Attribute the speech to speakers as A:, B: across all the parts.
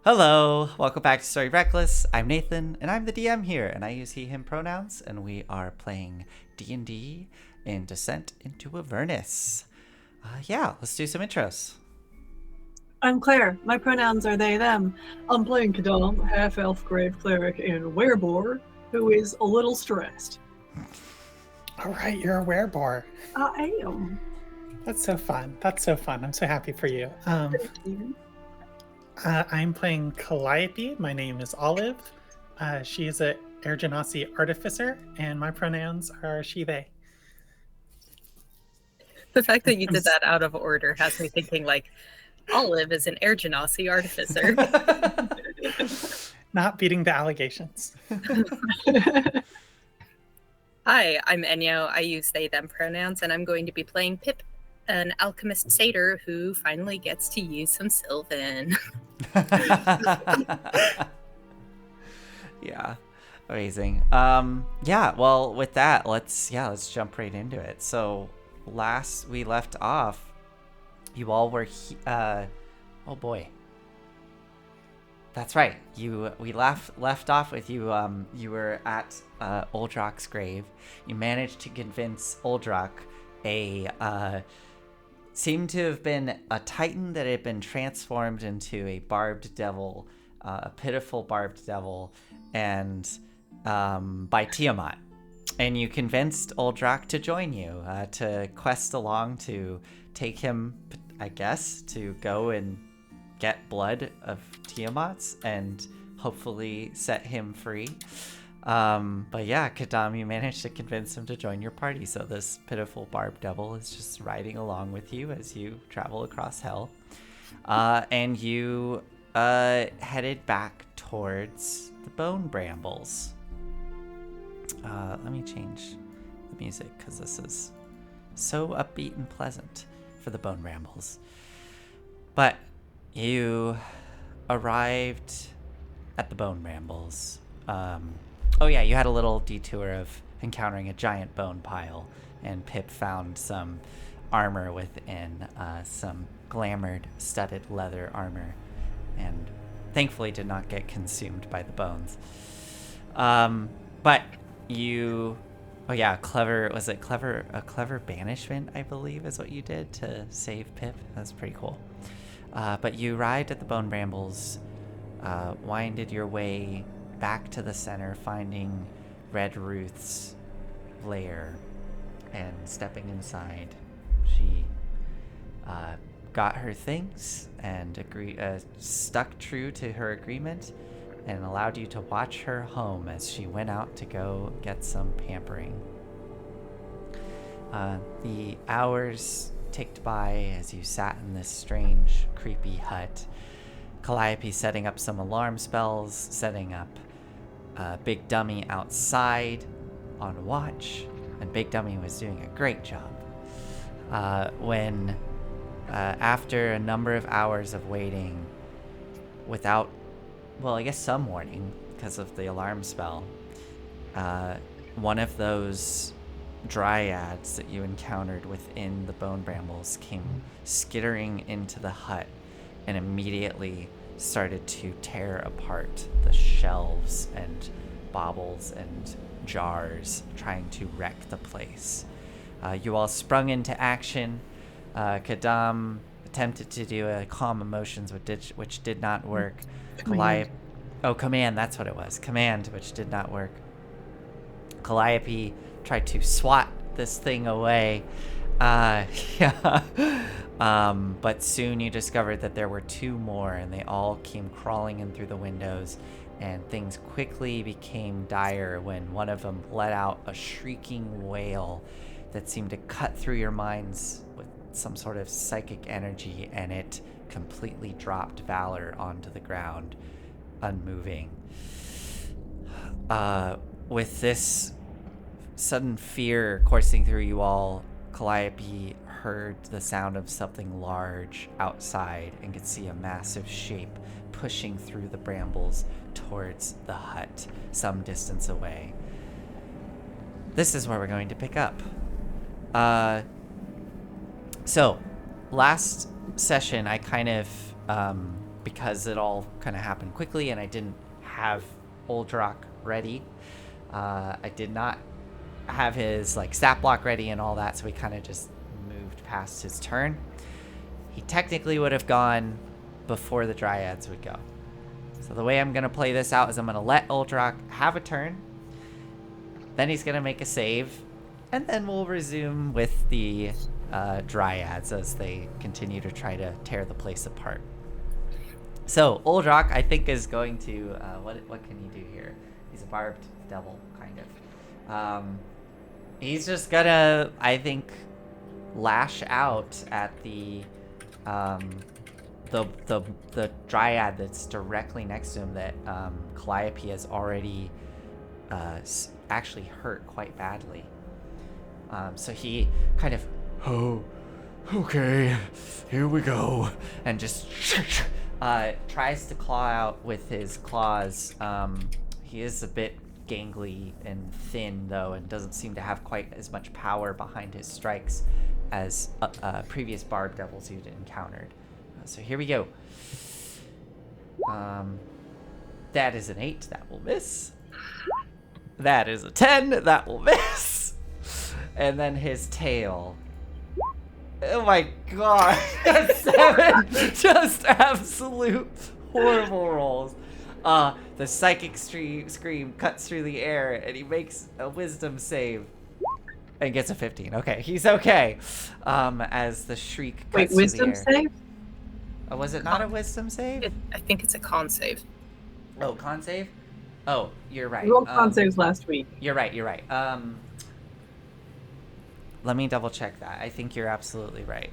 A: Hello, welcome back to Story Reckless. I'm Nathan, and I'm the DM here, and I use he/him pronouns, and we are playing D&D in Descent into Avernus. Let's do some intros.
B: I'm Claire. My pronouns are they, them. I'm playing Kadam, half-elf grave cleric in Werebore, who is a little stressed.
C: All right, you're a werebore.
B: I am.
C: That's so fun. I'm so happy for you. I'm playing Calliope. My name is Olive. She is a Air Genasi artificer, and my pronouns are she, they.
D: The fact that you did that out of order has me thinking, like, Olive is an Air Genasi artificer.
C: Not beating the allegations.
D: Hi, I'm Enyo. I use they, them pronouns, and I'm going to be playing Pip, an alchemist satyr who finally gets to use some Sylvan.
A: Yeah, amazing. Well, with that, let's jump right into it. So, last we left off, you all were oh boy. That's right. We left off with you. You were at Uldrak's grave. You managed to convince Uldrak, seemed to have been a titan that had been transformed into a barbed devil, a pitiful barbed devil, and by Tiamat. And you convinced Uldrak to join you, to quest along, to take him, I guess, to go and get blood of Tiamat's and hopefully set him free. But yeah, Kadam, you managed to convince him to join your party. So this pitiful barbed devil is just riding along with you as you travel across hell. And you headed back towards the bone brambles. Let me change the music because this is so upbeat and pleasant for the bone brambles. But you arrived at the bone brambles. You had a little detour of encountering a giant bone pile, and Pip found some armor within, some glamored, studded leather armor, and thankfully did not get consumed by the bones. But you... a clever banishment, I believe, is what you did to save Pip. That's pretty cool. But you arrived at the bone brambles, winded your way back to the center, finding Red Ruth's lair, and stepping inside, she got her things and stuck true to her agreement and allowed you to watch her home as she went out to go get some pampering. The hours ticked by as you sat in this strange, creepy hut. Calliope setting up some alarm spells, setting up Big Dummy outside on watch, and Big Dummy was doing a great job. When after a number of hours of waiting without, I guess some warning because of the alarm spell, one of those dryads that you encountered within the bone brambles came skittering into the hut and immediately started to tear apart the shelves and baubles and jars, trying to wreck the place. You all sprung into action. Kadam attempted to do a calm emotions, which did not work. Command, that's what it was. Command, which did not work. Calliope tried to swat this thing away. But soon you discovered that there were two more, and they all came crawling in through the windows, and things quickly became dire when one of them let out a shrieking wail that seemed to cut through your minds with some sort of psychic energy, and it completely dropped Valor onto the ground, unmoving. With this sudden fear coursing through you all, Calliope heard the sound of something large outside and could see a massive shape pushing through the brambles towards the hut some distance away. This is where we're going to pick up. So, last session I kind of because it all kind of happened quickly and I didn't have Uldrak ready. I did not have his like stat block ready and all that, so he kind of just moved past his turn. He technically would have gone before the Dryads would go. So the way I'm going to play this out is I'm going to let Uldrak have a turn. Then he's going to make a save. And then we'll resume with the Dryads as they continue to try to tear the place apart. So Uldrak, I think, is going to... what can he do here? He's a barbed devil, kind of. He's just going to, I think, lash out at the Dryad that's directly next to him that Calliope has already actually hurt quite badly. So he kind of, oh, okay, here we go, and just tries to claw out with his claws. He is a bit gangly and thin, though, and doesn't seem to have quite as much power behind his strikes as previous barb devils you'd encountered. So here we go. That is an 8. That will miss. That is a 10. That will miss. And then his tail. Oh my god. 7. Just absolute horrible rolls. The psychic scream cuts through the air, and he makes a wisdom save. And gets a 15. Okay, he's okay. As the shriek cuts through the air.
B: Wisdom save?
A: Oh, was it not a wisdom save?
D: I think it's a con save.
A: Oh, con save? Oh, you're right.
B: We rolled con saves last week.
A: You're right. Let me double check that. I think you're absolutely right.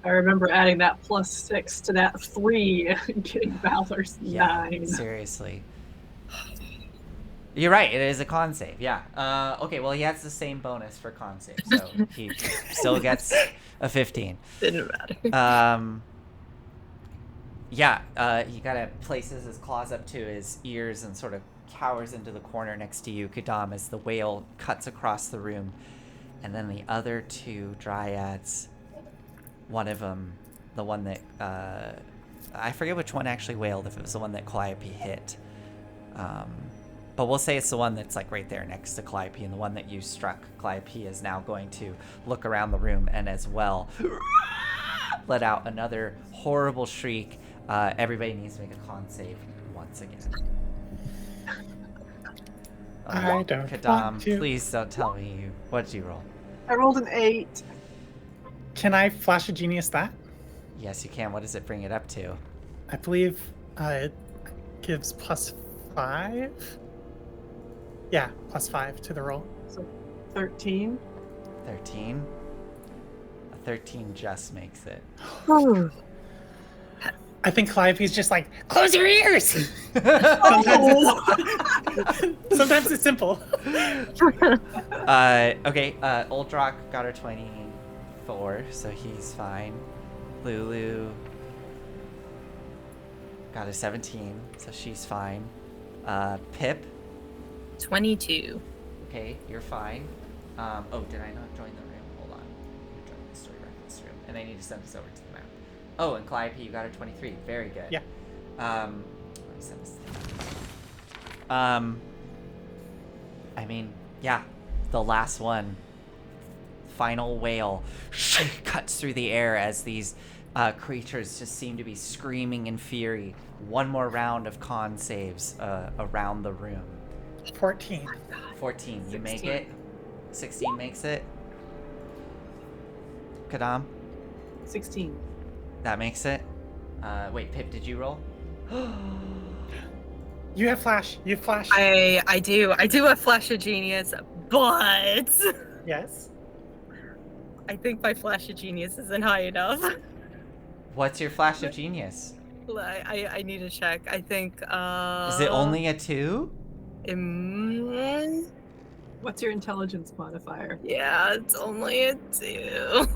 B: I remember adding that +6 to that 3 and getting Valor's 9.
A: Seriously. You're right. It is a con save. Yeah. Okay. Well, he has the same bonus for con save, so he still gets a 15.
D: Didn't matter.
A: Yeah. He kind of places his claws up to his ears and sort of cowers into the corner next to you, Kadam, as the wail cuts across the room, and then the other 2 Dryads. One of them, the one that I forget which one actually wailed. If it was the one that Calliope hit. But we'll say it's the one that's like right there next to Calliope, and the one that you struck. Calliope is now going to look around the room and as well let out another horrible shriek. Everybody needs to make a con save once again.
C: I don't
A: Kadam,
C: want to.
A: please don't tell me what did you roll?
B: I rolled an 8.
C: Can I flash a genius that?
A: Yes, you can. What does it bring it up to?
C: I believe it gives +5. Yeah, +5 to the roll.
B: So 13.
A: 13. A 13 just makes it.
C: I think Calliope's just like, close your ears! Sometimes it's simple.
A: Okay, Uldrak got her 24, so he's fine. Lulu got a 17, so she's fine. Pip,
D: 22.
A: okay, you're fine. Oh, did I not join the room? Hold on. I'm gonna join the story reference room, and I need to send this over to the map. Oh, and Calliope, you got a 23. Very good.
C: Yeah.
A: Let me send this. I mean, yeah, the last one. Final wail cuts through the air as these creatures just seem to be screaming in fury. One more round of con saves around the room.
C: 14.
A: 14, you
B: 16.
A: make it. 16 makes it. Kadam,
B: 16.
A: that makes it. Wait, Pip, did you roll?
C: You have flash. You have flash.
D: I do have Flash of Genius, but
C: Yes.
D: I think my Flash of Genius isn't high enough.
A: What's your flash of genius?
D: I need to check. I think
A: Is it only a 2?
B: What's your intelligence modifier?
D: Yeah, it's only a 2.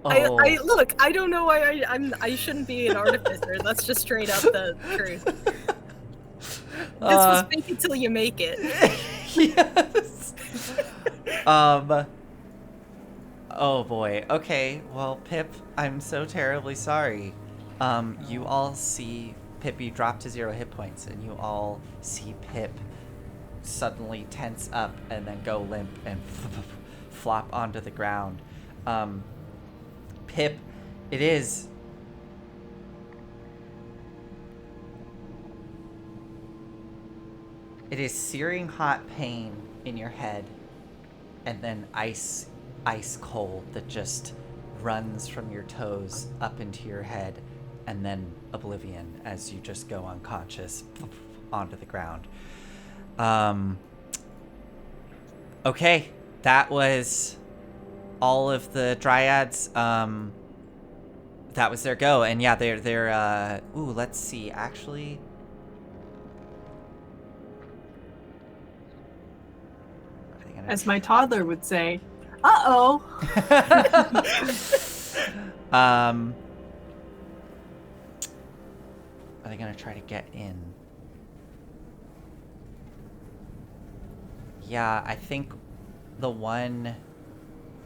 A: Oh.
D: I look, I don't know why I shouldn't be an artificer. That's just straight up the truth. This was fake until you make it.
A: Yes. Oh boy. Okay. Well, Pip, I'm so terribly sorry. You all see Pip, you drop to 0 hit points, and you all see Pip suddenly tense up and then go limp and flop onto the ground. Pip, it is searing hot pain in your head, and then ice cold that just runs from your toes up into your head, and then oblivion as you just go unconscious onto the ground. Okay, that was all of the dryads. That was their go, and yeah, they're let's see, actually.
B: As my toddler would say, uh-oh.
A: Are they gonna try to get in? Yeah, I think the one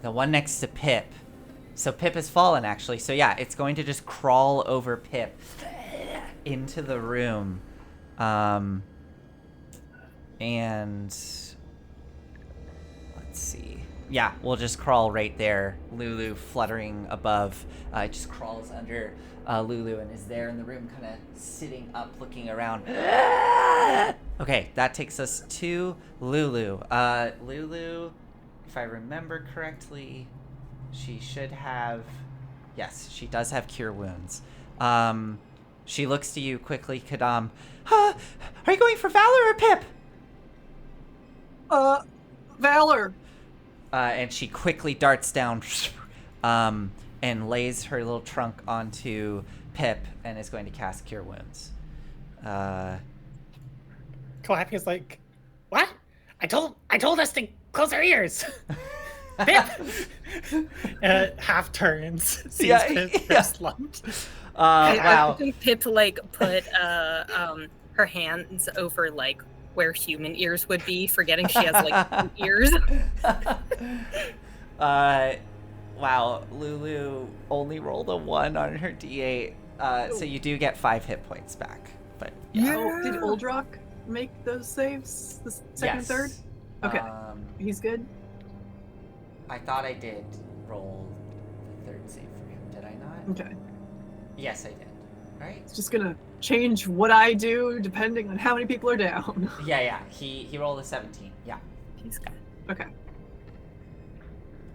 A: next to Pip. So Pip has fallen, actually. So yeah, it's going to just crawl over Pip into the room. And let's see. Yeah, we'll just crawl right there. Lulu fluttering above. It just crawls under Lulu and is there in the room, kind of sitting up, looking around. Okay, that takes us to Lulu. Lulu, if I remember correctly, she should have... Yes, she does have Cure Wounds. She looks to you quickly, Kadam. Are you going for Valor or Pip?
B: Valor.
A: And she quickly darts down and lays her little trunk onto Pip and is going to cast Cure Wounds.
C: Calliope's like, what? I told us to close our ears. Pip! Half turns, sees Pip slumped.
A: Wow.
D: I think Pip put her hands over where human ears would be, forgetting she has ears.
A: Wow, Lulu only rolled a 1 on her d8, so you do get 5 hit points back. But yeah.
B: Oh, did Oldrock make those saves? The second and third? Okay. He's good?
A: I thought I did roll the third save for him, did I not?
B: Okay.
A: Yes, I did. All right.
B: It's just gonna change what I do depending on how many people are down.
A: Yeah. He rolled a 17. Yeah.
D: He's good.
B: Okay.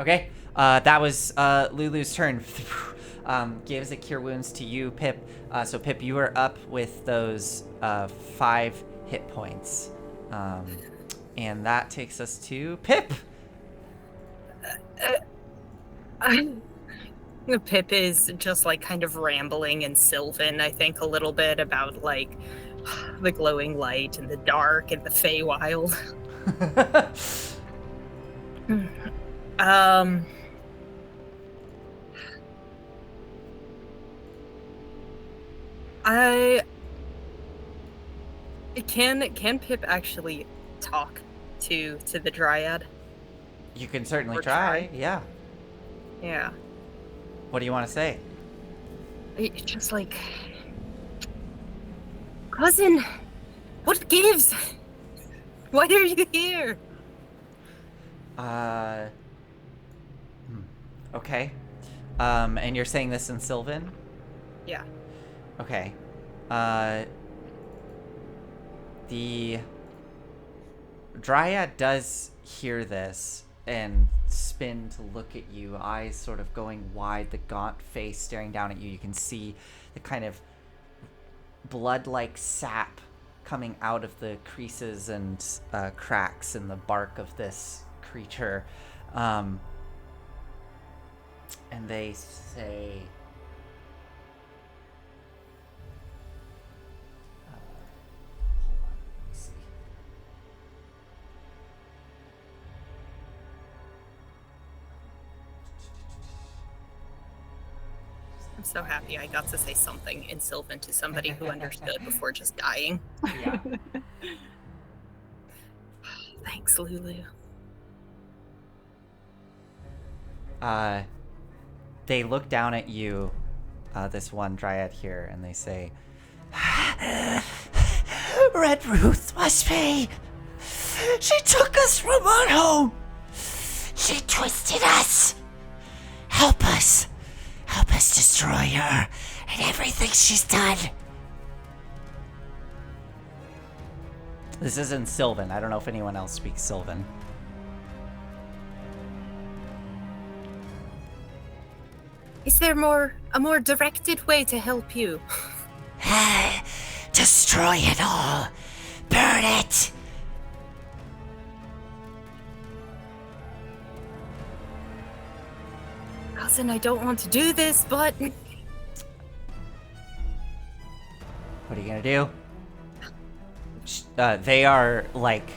A: Okay. That was Lulu's turn. Gives a Cure Wounds to you, Pip. So Pip, you are up with those 5 hit points. And that takes us to Pip.
D: Pip is just kind of rambling in Sylvan, I think, a little bit about the glowing light and the dark and the Feywild. Can Pip actually talk to the Dryad?
A: You can certainly
D: Or
A: try.
D: try.
A: Yeah.
D: Yeah.
A: What do you want to say?
D: Just cousin, what gives? Why are you here?
A: Okay. And you're saying this in Sylvan?
D: Yeah.
A: Okay. The Dryad does hear this and spin to look at you, eyes sort of going wide, the gaunt face staring down at you. You can see the kind of blood-like sap coming out of the creases and cracks in the bark of this creature. And they say... hold on, let me see.
D: I'm so happy I got to say something in Sylvan to somebody who understood before just dying.
A: Yeah.
D: Thanks, Lulu.
A: They look down at you this one dryad here, and they say, Red Ruth must be. She took us from our home. She twisted us. Help us. Help us destroy her and everything she's done. This is in Sylvan. I don't know if anyone else speaks Sylvan.
D: Is there a more directed way to help you?
A: Destroy it all. Burn it.
D: Cousin, I don't want to do this, but...
A: What are you gonna do? They are, like,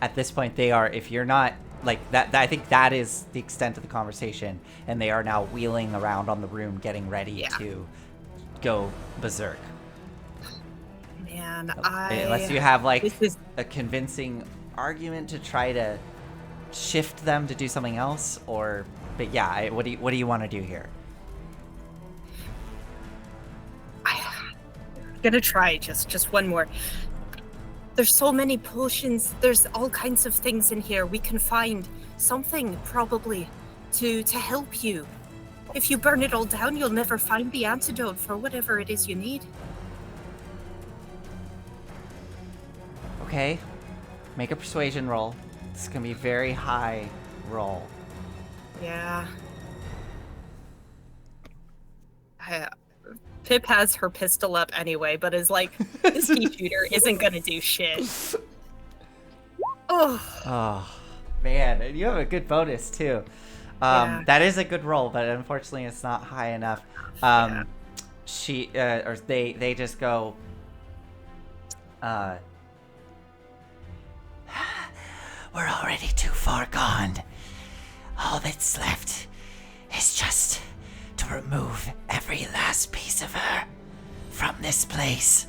A: at this point, they are, if you're not, like, that I think that is the extent of the conversation, and they are now wheeling around on the room, getting ready to go berserk.
D: Man,
A: Unless you have, like,
D: This is...
A: a convincing argument to try to shift them to do something else, or... But yeah, what do you want to do here?
D: I'm gonna try just one more. There's so many potions. There's all kinds of things in here. We can find something probably to help you. If you burn it all down, you'll never find the antidote for whatever it is you need.
A: Okay, make a persuasion roll. It's gonna be a very high roll.
D: Yeah. Pip has her pistol up anyway, but is like, this pea shooter isn't gonna do shit.
A: Oh, man, and you have a good bonus too.
D: Yeah.
A: That is a good roll, but unfortunately, it's not high enough.
D: Yeah.
A: They just go. We're already too far gone. All that's left is just to remove every last piece of her from this place.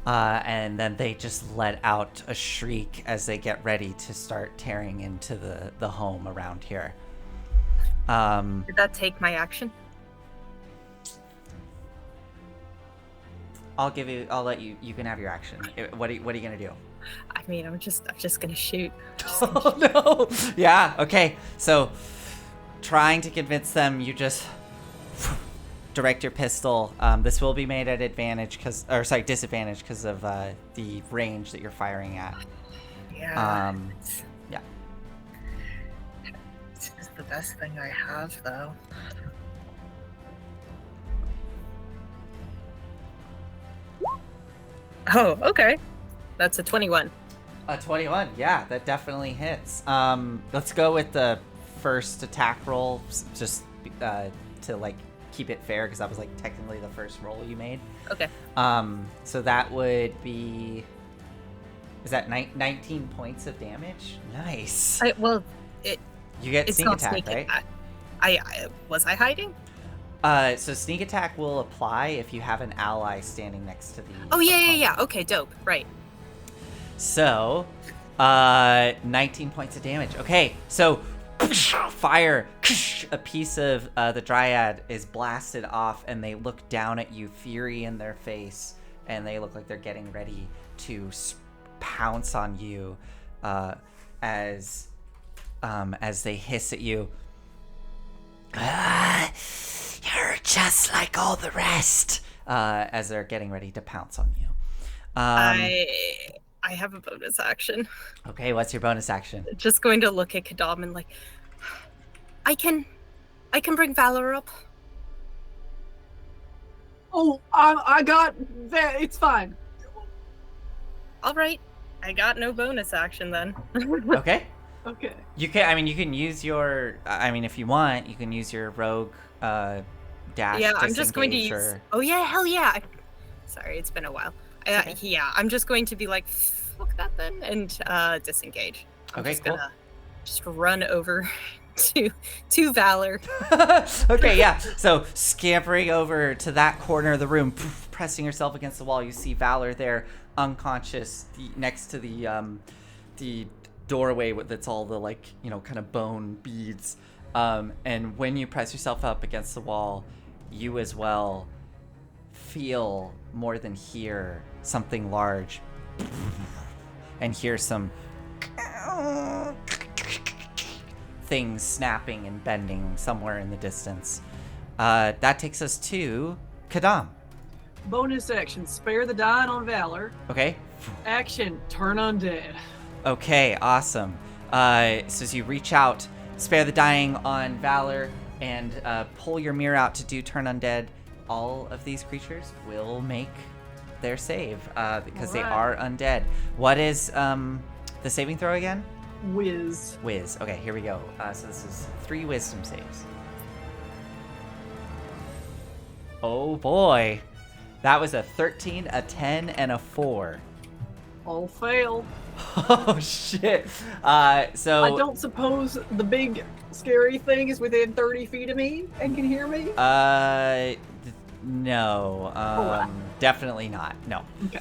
A: And then they just let out a shriek as they get ready to start tearing into the home around here.
D: Did that take my action?
A: I'll let you can have your action. What are you gonna do?
D: I mean, I'm just gonna shoot.
A: Oh no! Yeah, okay. So, trying to convince them, you just direct your pistol. This will be made at disadvantage because of the range that you're firing at.
D: Yeah.
A: Yeah.
D: This is the best thing I have, though. Oh, okay. That's a 21.
A: A 21, yeah, that definitely hits. Let's go with the first attack roll, just to like keep it fair, because that was like technically the first roll you made.
D: Okay.
A: So that would be, is that 19 points of damage? Nice.
D: You
A: get sneak attack, right?
D: Was I hiding?
A: So sneak attack will apply if you have an ally standing next to the.
D: Oh yeah. Okay, dope. Right.
A: So, 19 points of damage. Okay, so fire. A piece of the dryad is blasted off, and they look down at you, fury in their face, and they look like they're getting ready to pounce on you as they hiss at you. You're just like all the rest. As they're getting ready to pounce on you.
D: I have a bonus action.
A: Okay, what's your bonus action?
D: Just going to look at Kadam and like, I can bring Valor up.
B: Oh, I got that. It's fine.
D: All right, I got no bonus action then.
A: Okay.
B: Okay.
A: You can use your. If you want, you can use your rogue dash.
D: Yeah, I'm just going to use.
A: Or...
D: Oh yeah, hell yeah! Sorry, it's been a while.
A: Okay.
D: Yeah, I'm just going to be like, fuck that then, and disengage.
A: Okay, cool.
D: Gonna just run over to Valor.
A: Okay, yeah. So scampering over to that corner of the room, pressing yourself against the wall, you see Valor there, unconscious, next to the doorway that's all the kind of bone beads. And when you press yourself up against the wall, you as well feel more than hear something large and hear some things snapping and bending somewhere in the distance. That takes us to Kadam.
B: Bonus action, spare the dying on Valor.
A: Okay.
B: Action, turn undead.
A: Okay, awesome. So as you reach out, spare the dying on Valor, and pull your mirror out to do turn undead, all of these creatures will make their save because they are undead. What is the saving throw again?
B: Whiz.
A: Whiz. Okay, here we go. So this is 3 wisdom saves. Oh boy. That was a 13, a 10, and a 4.
B: All fail.
A: Oh shit. So
B: I don't suppose the big scary thing is within 30 feet of me and can hear me?
A: No. Definitely not. No.
B: Okay.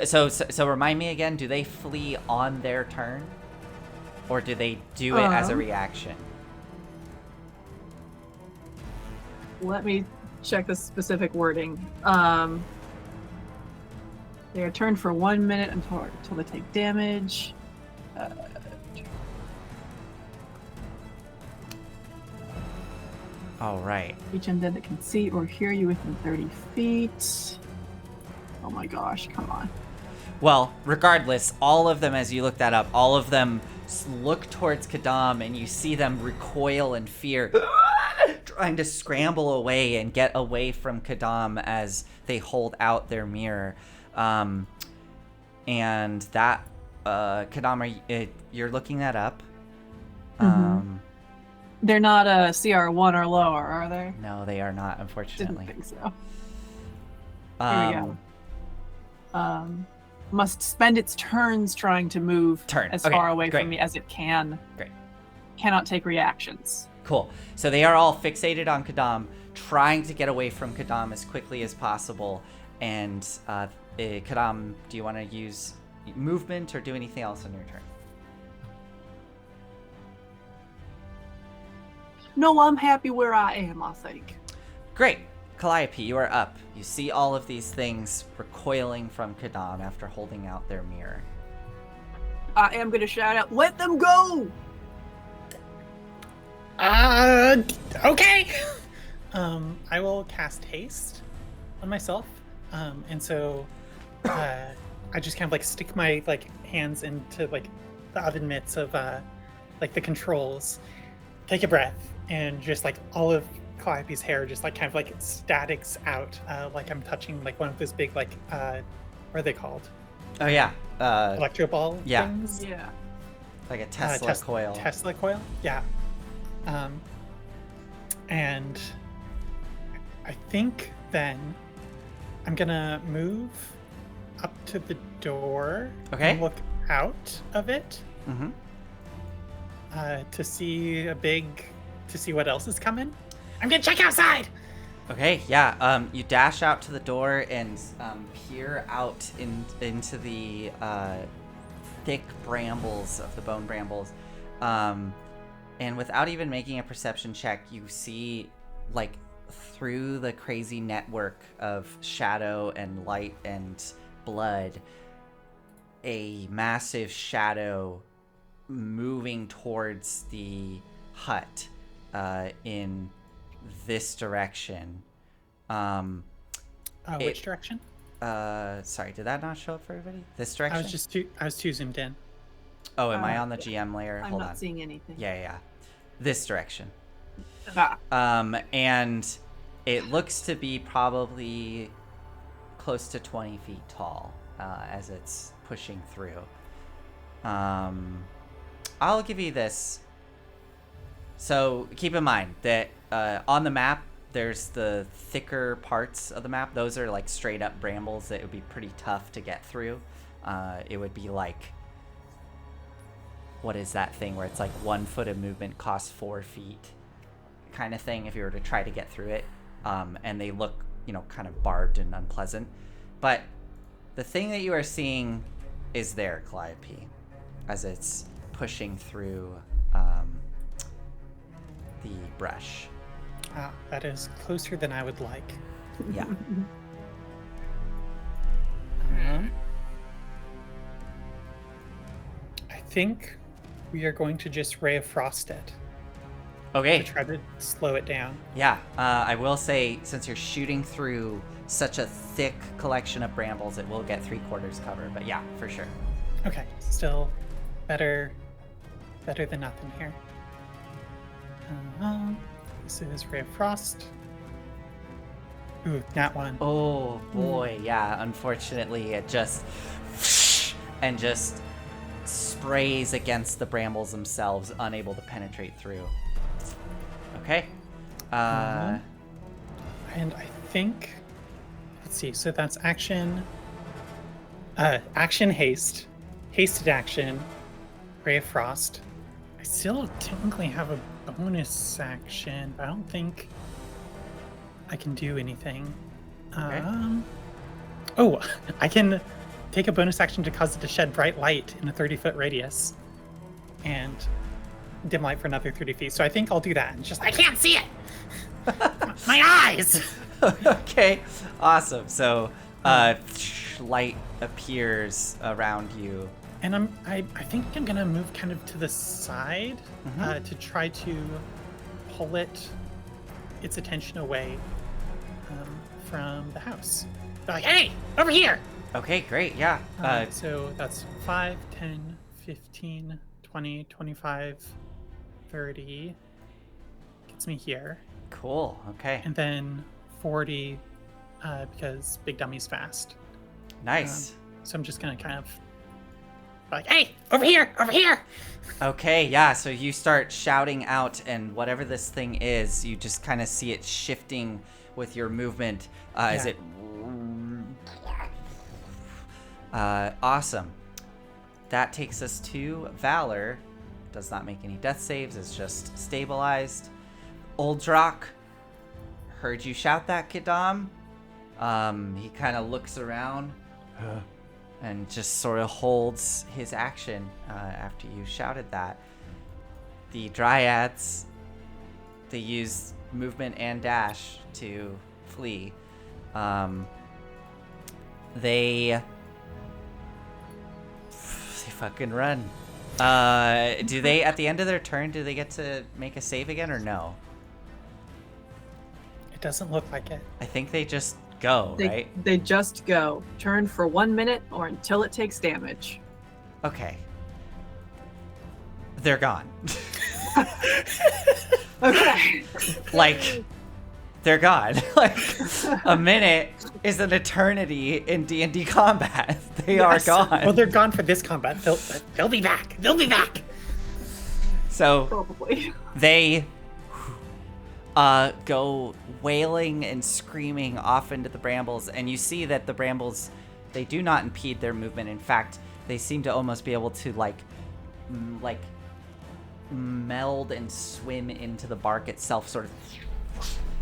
A: So remind me again, do they flee on their turn? Or do they do it as a reaction?
B: Let me check the specific wording. They are turned for 1 minute until they take damage.
A: All right.
B: Each undead that can see or hear you within 30 feet. Oh my gosh, come on.
A: Well, regardless, all of them, as you look that up, all of them look towards Kadam, and you see them recoil in fear, trying to scramble away and get away from Kadam as they hold out their mirror. And that, Kadam, you're looking that up.
B: They're not a CR1 or lower, are they?
A: No, they are not, unfortunately.
B: Didn't think so. Here we go. Must spend its turns trying to move as far away from me as it can.
A: Great.
B: Cannot take reactions.
A: Cool. So they are all fixated on Kadam, trying to get away from Kadam as quickly as possible. And Kadam, do you want to use movement or do anything else on your turn?
B: No, I'm happy where I am, I think.
A: Great. Calliope, you are up. You see all of these things recoiling from Kadam after holding out their mirror.
B: I am going to shout out, let them go!
C: Okay! I will cast haste on myself. And so I just kind of stick my hands into the oven mitts of the controls, take a breath, and just all of Calliope's hair just kind of statics out, like I'm touching one of those big what are they called?
A: Oh yeah,
C: electro ball things.
B: Yeah,
A: like a Tesla coil.
C: Tesla coil, yeah. And I think then I'm gonna move up to the door.
A: Okay.
C: And look out of it.
A: Mm-hmm.
C: To see what else is coming. I'm gonna check outside.
A: Okay, yeah. You dash out to the door and peer out into the thick brambles of the bone brambles, and without even making a perception check, you see through the crazy network of shadow and light and blood, a massive shadow moving towards the hut in this direction.
C: Which direction?
A: Sorry, did that not show up for everybody? This direction?
C: I was too zoomed in.
A: Oh, am I on the GM layer?
B: I'm
A: Hold
B: not
A: on.
B: seeing anything.
A: Yeah. This direction.
B: Ah.
A: And it looks to be probably close to 20 feet tall as it's pushing through. I'll give you this. So keep in mind that on the map, there's the thicker parts of the map. Those are straight up brambles that would be pretty tough to get through. It would be what is that thing where it's 1 foot of movement costs 4 feet kind of thing if you were to try to get through it. And they look, kind of barbed and unpleasant. But the thing that you are seeing is there, Calliope, as it's pushing through the brush.
C: Wow, that is closer than I would like.
A: Yeah.
C: I think we are going to just Ray of Frost it
A: Okay.
C: to try to slow it down.
A: Yeah. I will say, since you're shooting through such a thick collection of brambles, it will get 3/4 cover. But yeah, for sure.
C: Okay, still better than nothing here. This is Ray of Frost. Ooh, nat 1.
A: Oh boy, yeah. Unfortunately, it just and just sprays against the brambles themselves, unable to penetrate through. Okay.
C: And I think, let's see. So that's action. Action haste, hasted action, Ray of Frost. I still technically have a bonus action, but I don't think I can do anything.
A: Okay.
C: Oh, I can take a bonus action to cause it to shed bright light in a 30-foot radius, and dim light for another 30 feet. So I think I'll do that. It's just I can't see it. My eyes.
A: Okay. Awesome. So, light appears around you.
C: And I think I'm gonna move kind of to the side to try to pull its attention away from the house. Like, hey, over here!
A: Okay, great. Yeah.
C: So that's 5, 10, 15, 20, 25, 30. Gets me here.
A: Cool. Okay.
C: And then 40 because Big Dummy's fast.
A: Nice.
C: So I'm just gonna kind of like, hey, over here, over here!
A: Okay, yeah, so you start shouting out, and whatever this thing is, you just kind of see it shifting with your movement as it... awesome. That takes us to Valor. Does not make any death saves, it's just stabilized. Uldrock heard you shout that, Kidam. He kind of looks around and just sort of holds his action after you shouted that. The Dryads, they use movement and dash to flee. They fucking run. Do they, at the end of their turn, do they get to make a save again or no?
C: It doesn't look like it.
A: I think they just go, right?
B: They just go. Turn for 1 minute or until it takes damage.
A: Okay. They're gone.
B: Okay.
A: Like, they're gone. Like, a minute is an eternity in D&D combat. They are gone.
C: Well, they're gone for this combat. They'll be back. They'll be back.
A: So
B: Probably.
A: they go wailing and screaming off into the brambles, and you see that the brambles, they do not impede their movement. In fact, they seem to almost be able to like meld and swim into the bark itself, sort of,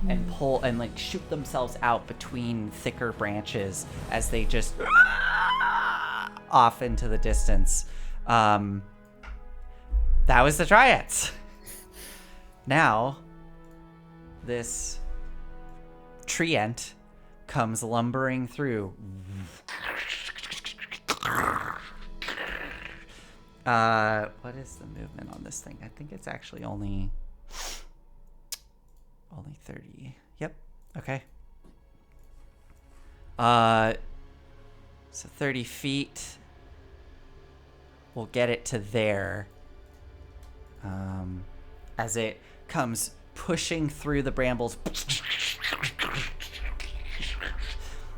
A: and pull and like shoot themselves out between thicker branches as they just off into the distance. That was the Dryads. Now, this treant comes lumbering through. What is the movement on this thing? I think it's actually only 30. Yep. Okay. So 30 feet. We'll get it to there. As it comes pushing through the brambles.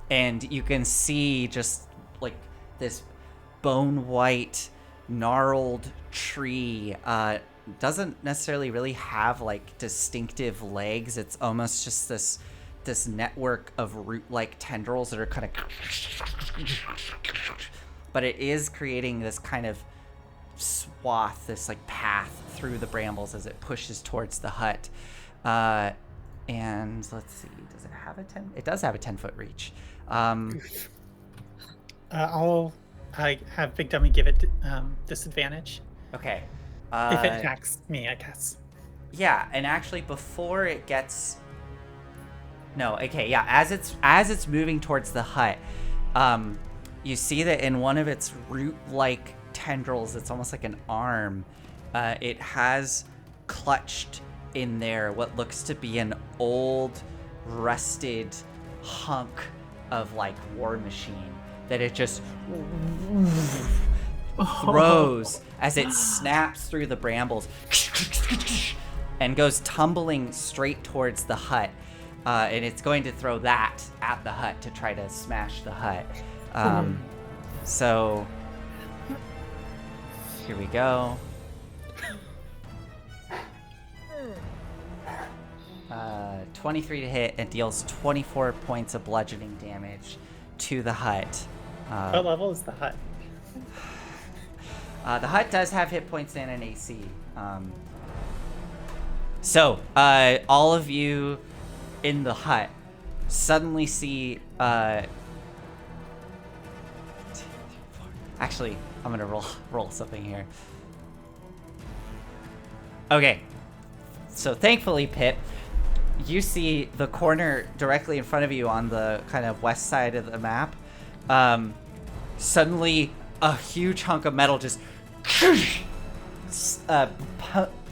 A: And you can see just like this bone white gnarled tree. Doesn't necessarily really have like distinctive legs. It's almost just this network of root-like tendrils that are kind of, but it is creating this kind of swath, this like path through the brambles as it pushes towards the hut. And let's see, does it have a 10? It does have a 10-foot reach.
C: I'll have Big Dummy give it disadvantage.
A: Okay.
C: If it attacks me, I guess.
A: Yeah, and actually before it gets No, okay, yeah. As it's moving towards the hut, you see that in one of its root-like tendrils, it's almost like an arm. It has clutched in there what looks to be an old, rusted hunk of like war machine that it just throws as it snaps through the brambles and goes tumbling straight towards the hut. And it's going to throw that at the hut to try to smash the hut. So here we go. 23 to hit and deals 24 points of bludgeoning damage to the hut.
C: What level is the hut?
A: The hut does have hit points and an AC. So all of you in the hut suddenly see actually I'm gonna roll something here. Okay, so thankfully, Pip, you see the corner directly in front of you on the kind of west side of the map. Suddenly a huge hunk of metal just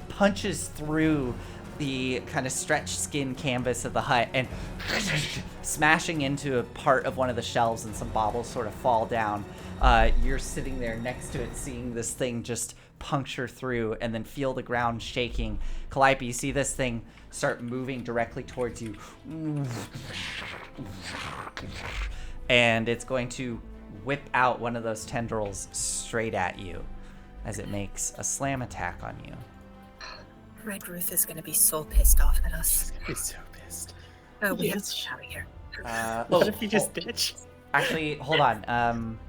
A: punches through the kind of stretched skin canvas of the hut and smashing into a part of one of the shelves, and some baubles sort of fall down. You're sitting there next to it, seeing this thing just puncture through and then feel the ground shaking. Calliope, you see this thing start moving directly towards you. And it's going to whip out one of those tendrils straight at you as it makes a slam attack on you.
D: Red Ruth is going to be so pissed off at us.
C: He's so pissed.
D: Oh, we have to get out of here.
C: What if you just ditch?
A: Actually, hold on.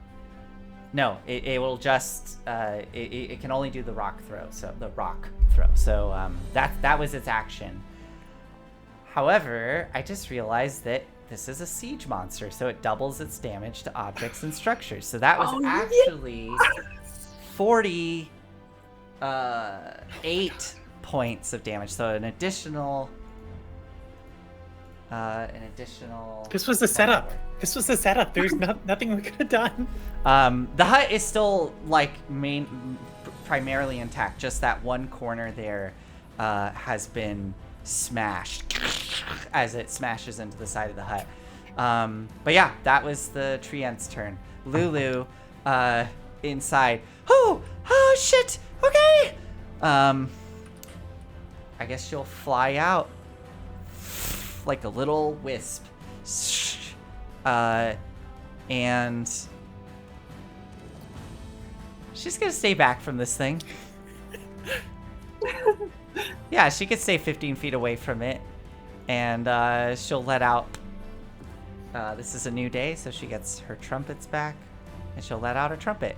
A: No, it will just it can only do the rock throw. So that was its action. However, I just realized that this is a siege monster, so it doubles its damage to objects and structures. So that was actually 48 points of damage. So an additional.
C: This was the setup. This was the setup. There's nothing we could have done.
A: The hut is still like primarily intact. Just that one corner there has been smashed as it smashes into the side of the hut. But yeah, that was the Treant's turn. Lulu, inside. Oh shit. Okay. I guess she'll fly out like a little wisp. And she's gonna stay back from this thing. Yeah, she could stay 15 feet away from it. And she'll let out, this is a new day, so she gets her trumpets back. And she'll let out her trumpet.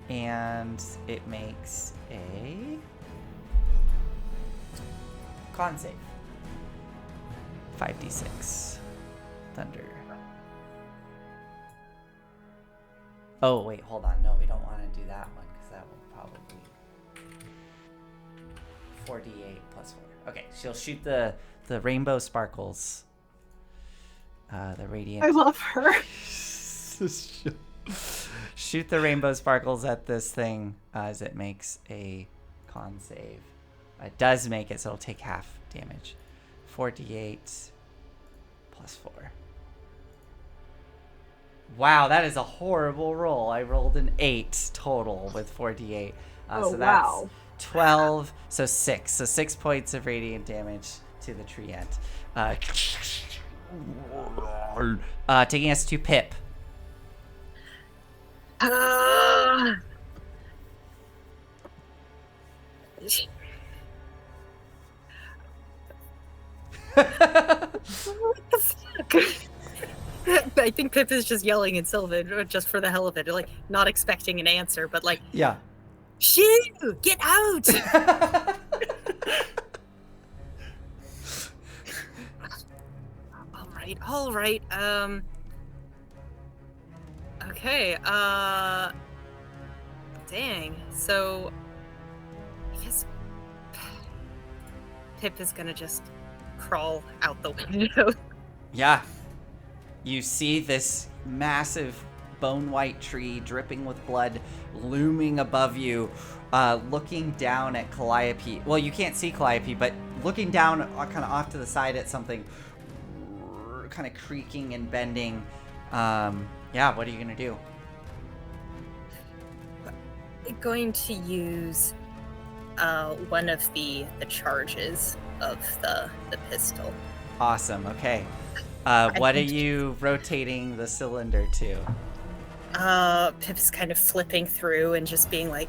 A: And it makes a con save. 5d6. Thunder. Oh, wait, hold on. No, we don't want to do that one, because that will probably... 4d8 plus 4. Okay, she'll shoot the rainbow sparkles. The radiant...
B: I love her.
A: Shoot the rainbow sparkles at this thing as it makes a con save. It does make it, so it'll take half damage. 4d8 plus 4. Wow, that is a horrible roll. I rolled an 8 total with 4d8. So that's
B: wow.
A: 12, so 6. So 6 points of radiant damage to the Treant. Taking us to Pip.
D: What the fuck? I think Pip is just yelling at Sylvan just for the hell of it, like not expecting an answer, but like,
A: Yeah.
D: shoo, get out! All right. Okay. Dang. So, I guess Pip is gonna just crawl out the window.
A: Yeah. You see this massive bone white tree dripping with blood looming above you, looking down at Calliope. Well, you can't see Calliope, but looking down kind of off to the side at something kind of creaking and bending. Yeah, what are you going to do?
D: Going to use one of the charges of the pistol.
A: Awesome, okay. What are you rotating the cylinder to?
D: Pip's kind of flipping through and just being like,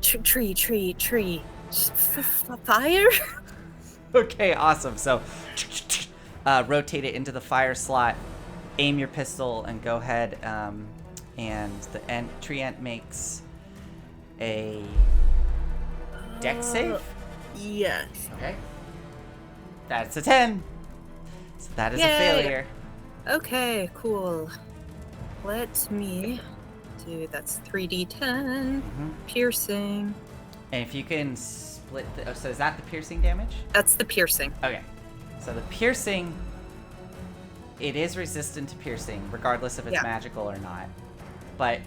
D: tree, fire?
A: Okay, awesome. So, rotate it into the fire slot, aim your pistol, and go ahead. And the tree ant makes a dex save?
D: Yes.
A: Okay. That's a 10. So that is
D: Yay.
A: a failure.
D: Okay, cool. Let me do, that's 3d10, piercing.
A: And if you can split so is that the piercing damage?
D: That's the piercing.
A: Okay. So the piercing, it is resistant to piercing, regardless if it's magical or not. But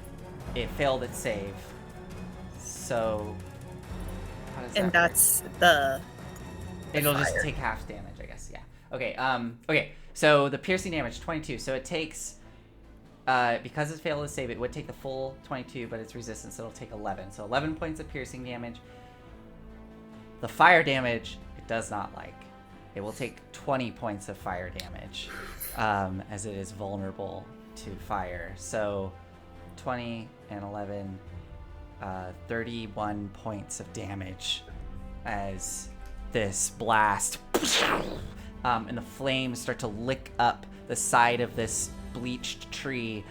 A: it failed its save. So how does that work?
D: That's the
A: It'll
D: fire.
A: just take half damage, I guess. Yeah. Okay. Okay. So the piercing damage 22. So it takes because it failed to save, it would take the full 22, but it's resistant, so it'll take 11. So 11 points of piercing damage. The fire damage, it does not like. It will take 20 points of fire damage, as it is vulnerable to fire. So 20 and 11, 31 points of damage as this blast, and the flames start to lick up the side of this bleached tree.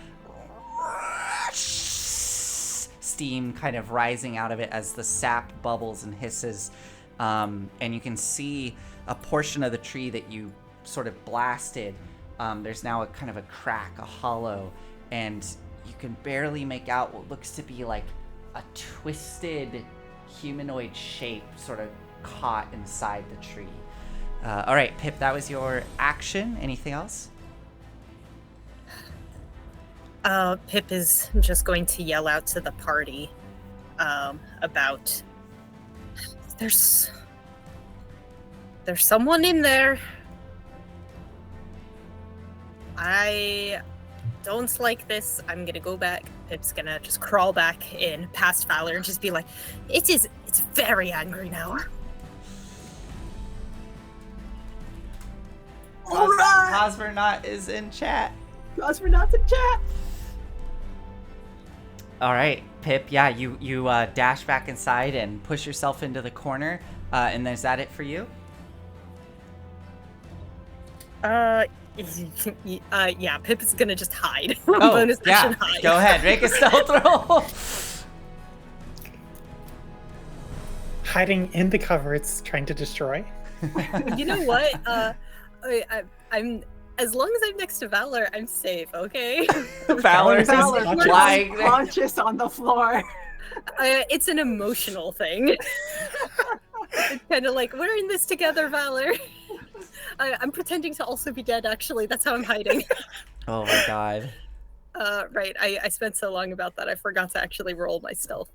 A: Steam kind of rising out of it as the sap bubbles and hisses, and you can see a portion of the tree that you sort of blasted. There's now a kind of a crack, a hollow, and you can barely make out what looks to be like a twisted humanoid shape sort of caught inside the tree. All right, Pip, that was your action. Anything else?
D: Pip is just going to yell out to the party about there's someone in there. I don't like this. I'm gonna go back. Pip's gonna just crawl back in past Valor and just be like, it's very angry now.
B: All right.
A: Cosmonaut is in chat.
B: Cosmonaut's in chat.
A: All right, Pip. Yeah, you dash back inside and push yourself into the corner. And is that it for you?
D: Yeah. Pip is gonna just hide.
A: Oh,
D: Bonus
A: yeah.
D: action hide.
A: Go ahead, make a stealth roll.
C: Hiding in the cover it's trying to destroy.
D: You know what? I'm as long as I'm next to Valor, I'm safe. Okay.
A: Valor's
B: Valor
A: lying there.
B: conscious on the floor.
D: It's an emotional thing. It's kind of like we're in this together, Valor. I'm pretending to also be dead. Actually, that's how I'm hiding.
A: Oh my god.
D: Right. I spent so long about that. I forgot to actually roll my stealth.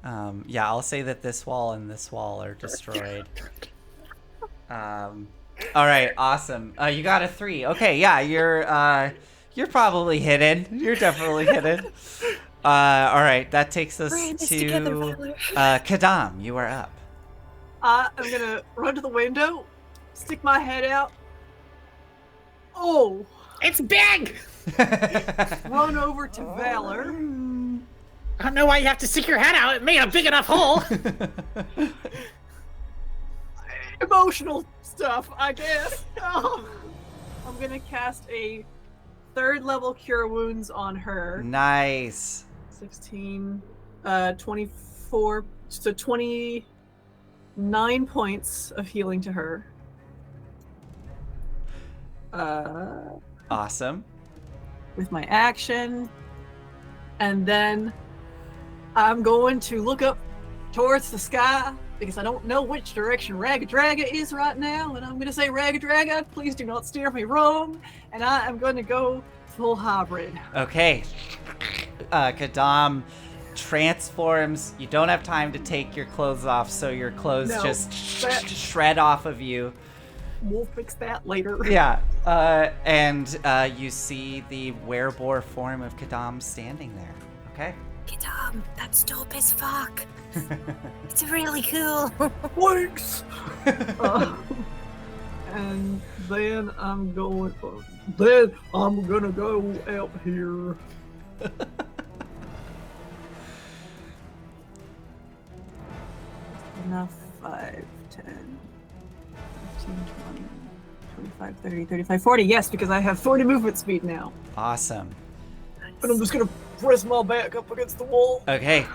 A: Yeah, I'll say that this wall and this wall are destroyed. All right, awesome. You got a 3. Okay, yeah, you're probably hidden. You're definitely hidden. All right, that takes us
D: We're in this
A: to
D: together, Valor.
A: Kadam. You are up.
B: I'm gonna run to the window, stick my head out. Oh,
C: It's big!
B: run over to Valor.
C: I don't know why you have to stick your head out. It made a big enough hole.
B: Emotional stuff, I guess. Oh. I'm gonna cast a 3rd level Cure Wounds on her.
A: Nice.
B: 16, 24, so 29 points of healing to her.
A: Awesome.
B: With my action. And then I'm going to look up towards the sky because I don't know which direction Ragadraga is right now, and I'm going to say Ragadraga, please do not steer me wrong, and I am going to go full hybrid.
A: Okay. Kadam transforms. You don't have time to take your clothes off, so your clothes just shred off of you.
B: We'll fix that later.
A: Yeah. And you see the werebore form of Kadam standing there. Okay.
D: Kadam, that's dope as fuck. It's really cool.
B: Thanks! And then I'm going. Then I'm gonna go out here. Enough. 5, 10, 15, 20, 25, 30, 35, 40. Yes, because I have 40 movement speed now.
A: Awesome.
B: And I'm just gonna press my back up against the wall.
A: Okay.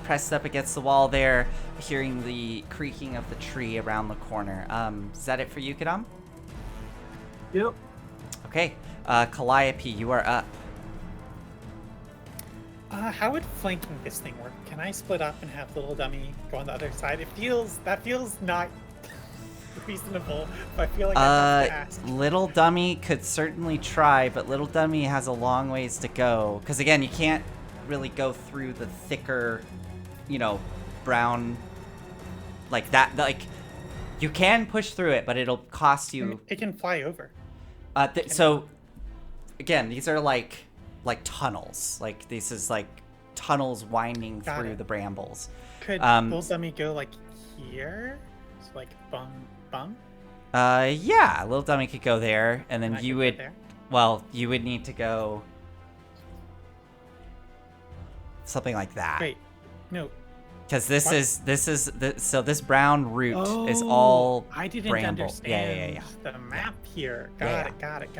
A: Pressed up against the wall there, hearing the creaking of the tree around the corner. Is that it for you, Kadam?
B: Yep.
A: Okay. Calliope, you are up.
C: How would flanking this thing work? Can I split up and have little dummy go on the other side? That feels not reasonable, but I feel like I have to ask.
A: Little Dummy could certainly try, but Little Dummy has a long ways to go. Because again, you can't really go through the thicker, brown, like that. Like, you can push through it, but it'll cost you.
C: It can fly over.
A: So, again, these are like tunnels. Like, this is like tunnels winding through the brambles.
C: Could little dummy go like here? So like bum?
A: Yeah, Little Dummy could go there, and then
C: And I
A: you
C: could
A: would.
C: go there?
A: Well, you would need to go something like that.
C: Wait, no.
A: Because this
C: What?
A: so this brown root is all
C: I didn't
A: bramble.
C: understand
A: Yeah.
C: the map here.
A: Yeah.
C: Got it.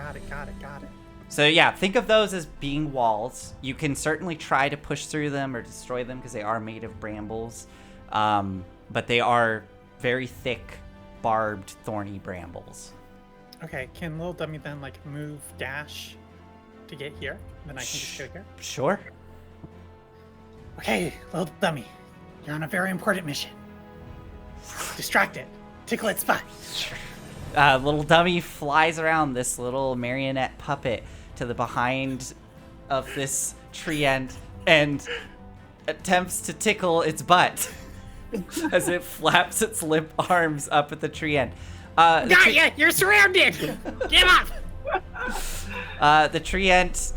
A: So yeah, think of those as being walls. You can certainly try to push through them or destroy them because they are made of brambles, but they are very thick, barbed, thorny brambles.
C: Okay, can little dummy then like move dash to get here? Then I can just go here.
A: Sure.
C: Okay, little dummy, you're on a very important mission. Distract it. Tickle its butt.
A: Little Dummy flies around this little marionette puppet to the behind of this tree end and attempts to tickle its butt as it flaps its limp arms up at the tree end.
C: Got ya! You're surrounded! Give up!
A: The tree ant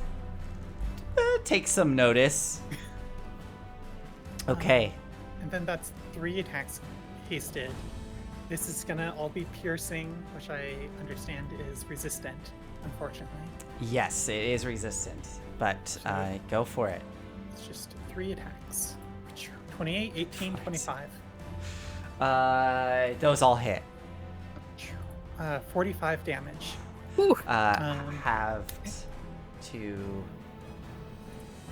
A: takes some notice. Okay.
C: And then that's 3 attacks hasted. This is gonna all be piercing, which I understand is resistant, unfortunately.
A: Yes, it is resistant, but go for it.
C: It's just 3 attacks. 28, 18, 25.
A: Those all hit.
C: 45 damage.
A: Halved to...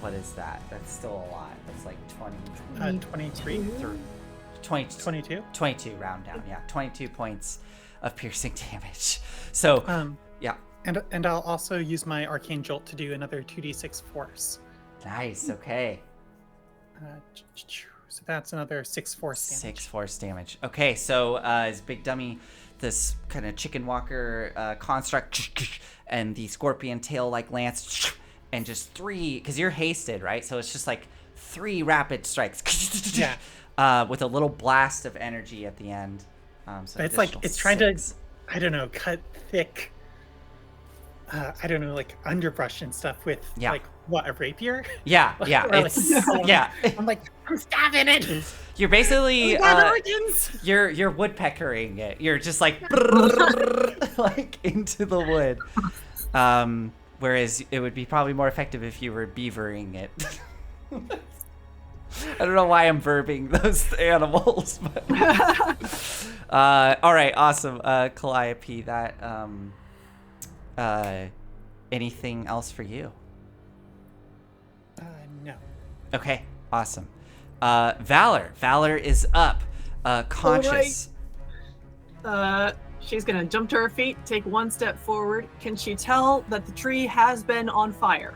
A: What is that? That's still a lot. That's like 20...
C: 23? 22?
A: 22, round down, yeah. 22 points of piercing damage. So, yeah.
C: And I'll also use my Arcane Jolt to do another 2d6 force.
A: Nice, okay.
C: So that's another 6 force damage.
A: 6 force damage. Okay, so as Big Dummy, this kind of chicken walker construct, and the scorpion tail like lance, and just 3, because you're hasted, right? So it's just like 3 rapid strikes.
C: Yeah.
A: With a little blast of energy at the end. So
C: it's like, it's trying to,
A: 6.
C: I don't know, cut thick, I don't know, like underbrush and stuff with like, what, a rapier?
A: Yeah, yeah,
C: Or,
A: it's,
C: like,
A: yeah.
C: I'm like, I'm stabbing it!
A: You're basically,
C: organs!
A: you're woodpeckering it. You're just like, like into the wood. Whereas it would be probably more effective if you were beavering it. I don't know why I'm verbing those animals, but all right, awesome. Calliope, that anything else for you?
C: No.
A: Okay, awesome. Valor is up, conscious.
B: She's gonna jump to her feet, take 1 step forward. Can she tell that the tree has been on fire?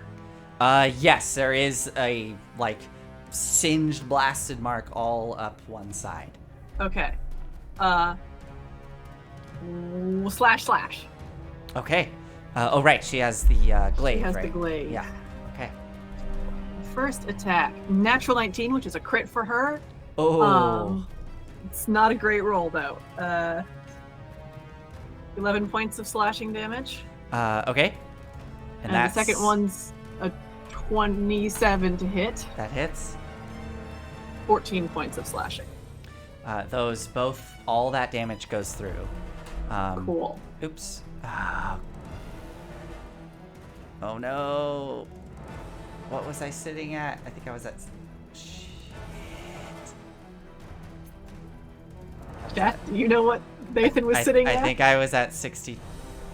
A: Yes, there is a like singed, blasted mark all up one side.
B: Okay. Slash.
A: Okay. Oh, right. She has the glaive,
B: She has
A: right?
B: the glaive.
A: Yeah. Okay.
B: First attack, natural 19, which is a crit for her.
A: Oh.
B: It's not a great roll though. 11 points of slashing damage.
A: Okay.
B: And the second one's a 27 to hit.
A: That hits.
B: 14 points of slashing.
A: All that damage goes through.
B: Cool.
A: Oops. Oh no. What was I sitting at? I think I was at... Shit.
B: Jack, do you know what Nathan was sitting at?
A: I think I was at 60.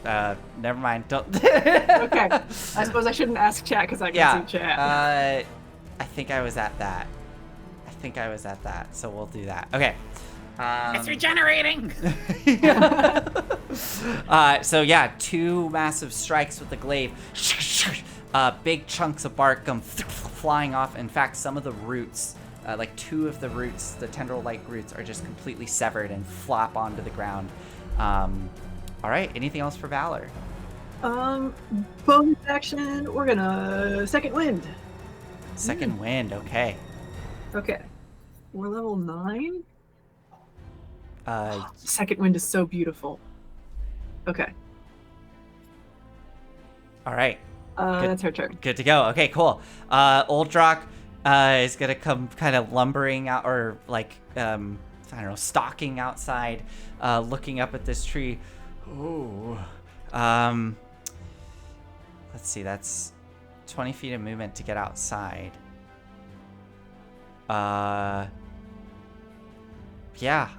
A: Never mind. Don't...
B: Okay. I suppose I shouldn't ask chat because I can see chat.
A: I think I was at that. So we'll do that. Okay.
C: It's regenerating!
A: So yeah, 2 massive strikes with the glaive. Big chunks of bark come flying off. In fact, some of the roots, like 2 of the roots, the tendril-like roots, are just completely severed and flop onto the ground. All right, anything else for Valor?
B: Bonus action, we're gonna second wind.
A: Second wind, okay.
B: Okay. We're level 9?
A: Uh,
B: Second wind is so beautiful. Okay.
A: all right.
B: That's her turn.
A: Good to go. Okay, cool. Oldrock is gonna come kind of lumbering out, or like I don't know, stalking outside, looking up at this tree. Ooh. Let's see. That's 20 feet of movement to get outside. Yeah.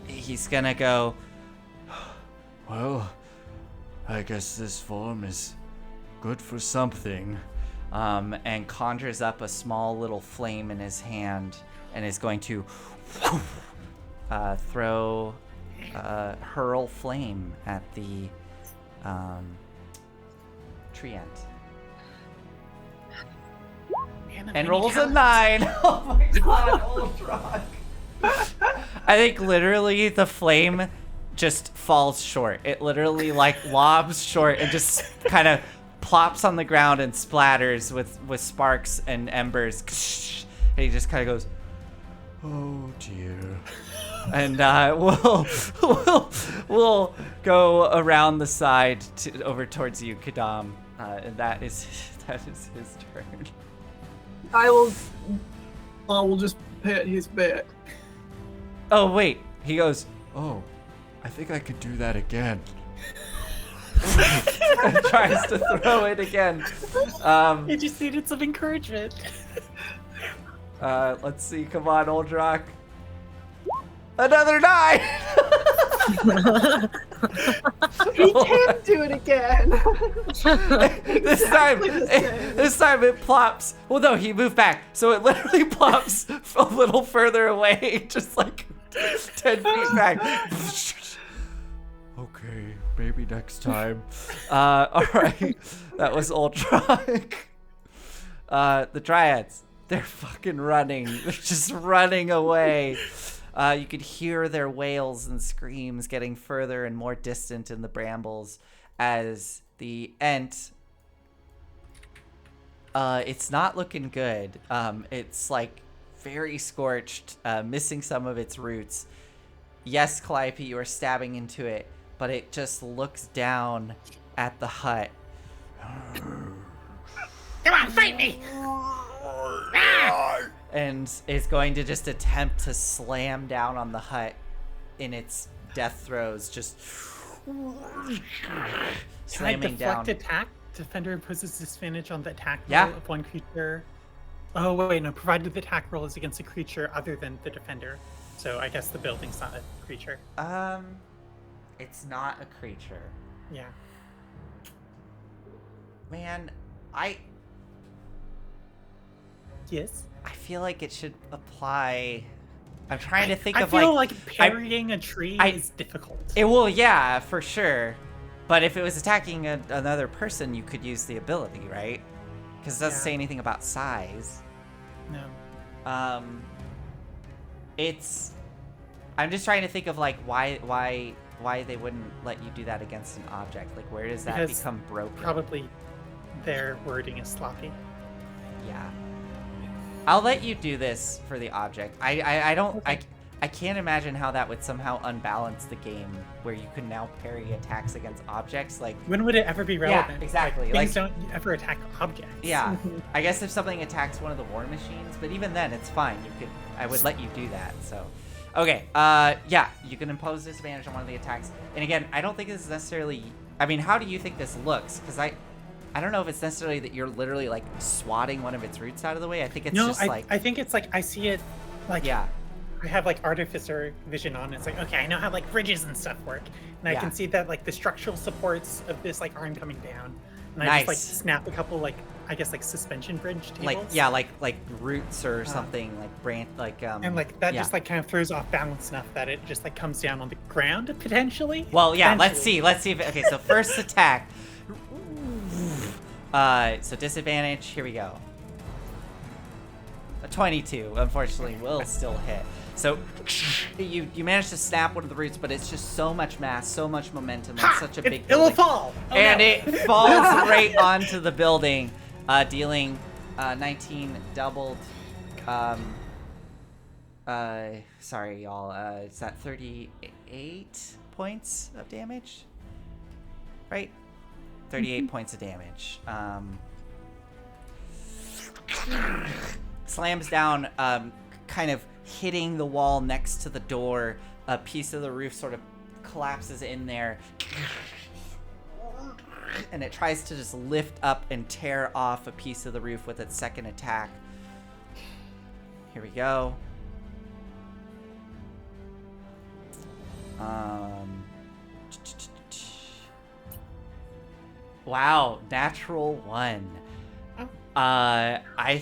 A: He's gonna go.
E: Well, I guess this form is good for something.
A: And conjures up a small little flame in his hand and is going to hurl flame at the tree ant. And rolls a 9. Oh my god, Oldrock. I think literally the flame just falls short. It literally like lobs short and just kind of plops on the ground and splatters with sparks and embers. And he just kind of goes,
E: Oh dear.
A: and we'll go around the side over towards you, Kadam. And that is his turn.
B: I will just pet his back.
A: Oh wait, he goes.
E: Oh, I think I could do that again.
A: And tries to throw it again.
C: You just needed some encouragement.
A: Let's see. Come on, Oldrock. Another 9.
B: He can do it again.
A: This time it plops. Well, no, he moved back, so it literally plops a little further away, just like 10 feet back.
E: Okay, maybe next time.
A: All right, that was Oldrock. The Dryads, they're fucking running. They're just running away. You could hear their wails and screams getting further and more distant in the brambles as the Ent, it's not looking good. It's like very scorched, missing some of its roots. Yes, Calliope, you are stabbing into it, but it just looks down at the hut.
C: Come on, fight me!
A: And is going to just attempt to slam down on the hut in its death throes, just slamming down.
C: Can I deflect attack? Defender imposes disadvantage on the attack
A: Yeah.
C: roll of one creature. Oh wait, no. Provided the attack roll is against a creature other than the defender. So I guess the building's not a creature.
A: It's not a creature.
C: Yeah.
A: Man,
C: Yes.
A: I feel like it should apply. I'm trying to think
C: I
A: of
C: feel like parrying a tree is difficult.
A: It will, yeah, for sure. But if it was attacking another person, you could use the ability, right? Because it doesn't say anything about size.
C: No.
A: It's I'm just trying to think of like why they wouldn't let you do that against an object. Like where does that
C: Because
A: become broken?
C: Probably their wording is sloppy.
A: Yeah. I'll let you do this for the object. I don't
C: Okay.
A: I can't imagine how that would somehow unbalance the game where you can now parry attacks against objects. Like,
C: When would it ever be relevant?
A: exactly.
C: Things
A: Like-
C: don't ever attack objects.
A: yeah, I guess if something attacks one of the war machines, but even then, it's fine. I would let you do that. So, okay. Yeah, you can impose disadvantage on one of the attacks. And again, I don't think this is necessarily. I mean, how do you think this looks? Because I don't know if it's necessarily that you're literally like swatting one of its roots out of the way. I think it's just like.
C: I think it's like I see it like
A: Yeah.
C: I have like artificer vision on. It's like, okay, I know how like bridges and stuff work. And I
A: Yeah.
C: can see that like the structural supports of this like arm coming down. And I
A: Nice.
C: just like snap a couple like I guess like suspension bridge tables.
A: Like yeah, like roots or something like branch like
C: And like that
A: yeah.
C: just like kind of throws off balance enough that it just like comes down on the ground potentially.
A: Well, yeah, let's
C: Potentially.
A: see if okay, so first attack. So disadvantage, here we go. A 22, unfortunately, will still hit. So you managed to snap one of the roots, but it's just so much mass, so much momentum, and such a big
C: It will
A: building.
C: fall. Oh,
A: And
C: no.
A: it falls right onto the building, dealing 19 doubled. Sorry, y'all. It's at 38 points of damage, right? 38 points of damage. Slams down, kind of hitting the wall next to the door. A piece of the roof sort of collapses in there. And it tries to just lift up and tear off a piece of the roof with its second attack. Here we go. Wow, natural 1.
C: Oh.
A: I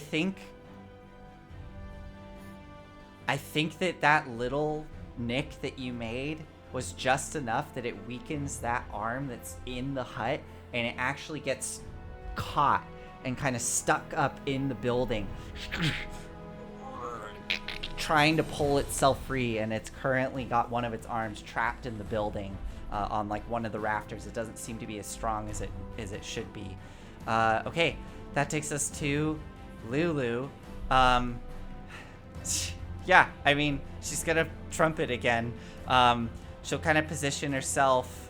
A: think that little nick that you made was just enough that it weakens that arm that's in the hut, and it actually gets caught and kind of stuck up in the building, trying to pull itself free, and it's currently got one of its arms trapped in the building on like one of the rafters. It doesn't seem to be as strong as it should be. Okay, that takes us to Lulu. Yeah, I mean, she's gonna trumpet again. She'll kind of position herself,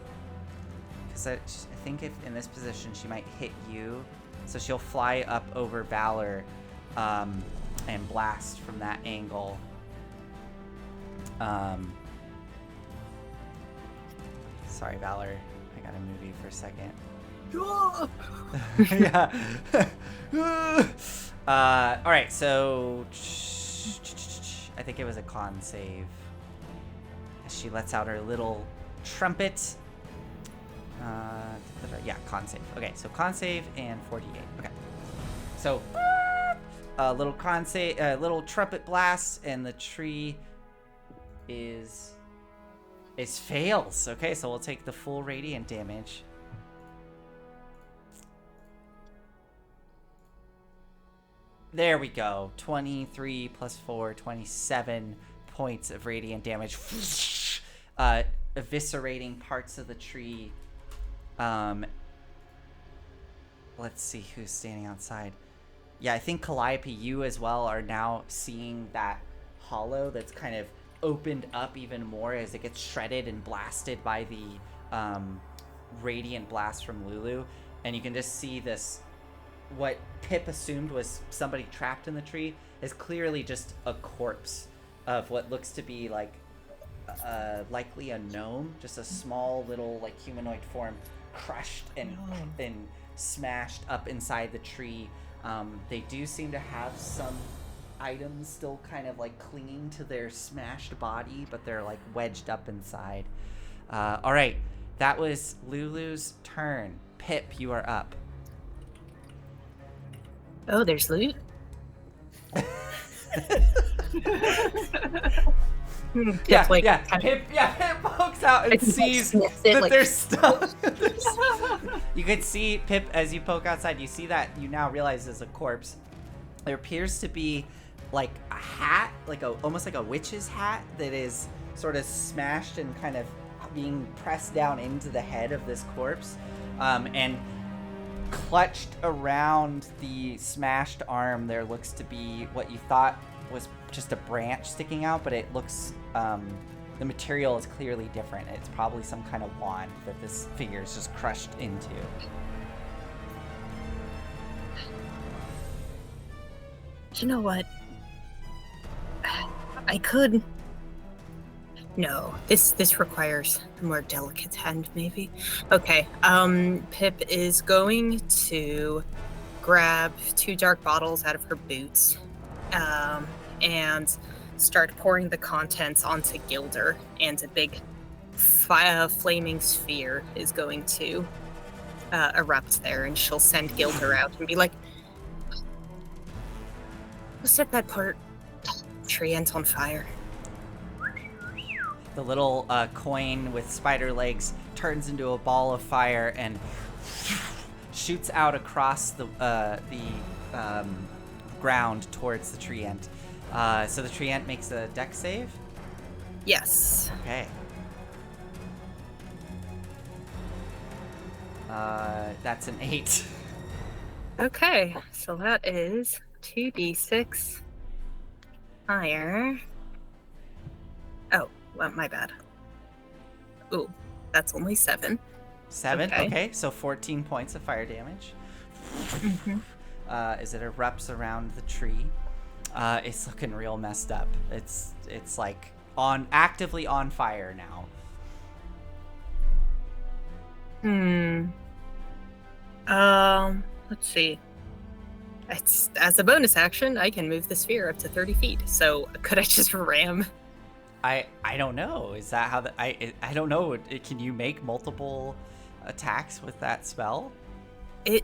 A: because I think if in this position she might hit you, so she'll fly up over Valor and blast from that angle. Sorry, Valor, I gotta move you for a second. Yeah. All right, so I think it was a con save. She lets out her little trumpet. Yeah, con save. Okay, so con save and 48. Okay, so a little con save, little trumpet blast, and the tree is fails. Okay, so we'll take the full radiant damage. There we go. 23 plus 4, 27 points of radiant damage. Eviscerating parts of the tree. Let's see who's standing outside. Yeah, I think Calliope, you as well are now seeing that hollow that's kind of opened up even more as it gets shredded and blasted by the radiant blast from Lulu. And you can just see this, what Pip assumed was somebody trapped in the tree is clearly just a corpse of what looks to be like likely a gnome, just a small little like humanoid form crushed and smashed up inside the tree. They do seem to have some items still kind of like clinging to their smashed body, but they're like wedged up inside. All right, that was Lulu's turn. Pip, you are up.
D: Oh, there's loot.
A: Yeah,
D: like,
A: yeah.
D: kind
A: Pip pokes out and
D: I think I
A: sees
D: sniffed it,
A: that
D: like-
A: there's stuff. You could see Pip as you poke outside. You see that you now realize is a corpse. There appears to be like a hat, like almost like a witch's hat that is sort of smashed and kind of being pressed down into the head of this corpse, and clutched around the smashed arm there looks to be what you thought was just a branch sticking out, but it looks, the material is clearly different. It's probably some kind of wand that this figure is just crushed into.
D: You know what? I could... No, this requires a more delicate hand, maybe. Okay, Pip is going to grab 2 dark bottles out of her boots, and start pouring the contents onto Gilder, and a big flaming sphere is going to erupt there, and she'll send Gilder out and be like, "Who set that part tree ends on fire?"
A: The little coin with spider legs turns into a ball of fire and shoots out across the ground towards the tree ant. So the tree ant makes a dex save?
D: Yes.
A: Okay. That's an 8.
D: Okay, so that is 2d6 fire. Oh, well, my bad. Ooh, that's only 7.
A: 7? Okay, so 14 points of fire damage.
D: Mm-hmm.
A: As it erupts around the tree. It's looking real messed up. It's like actively on fire now.
D: Let's see. As a bonus action, I can move the sphere up to 30 feet. So could I just ram?
A: I don't know. Is that how I don't know. Can you make multiple attacks with that spell?
D: I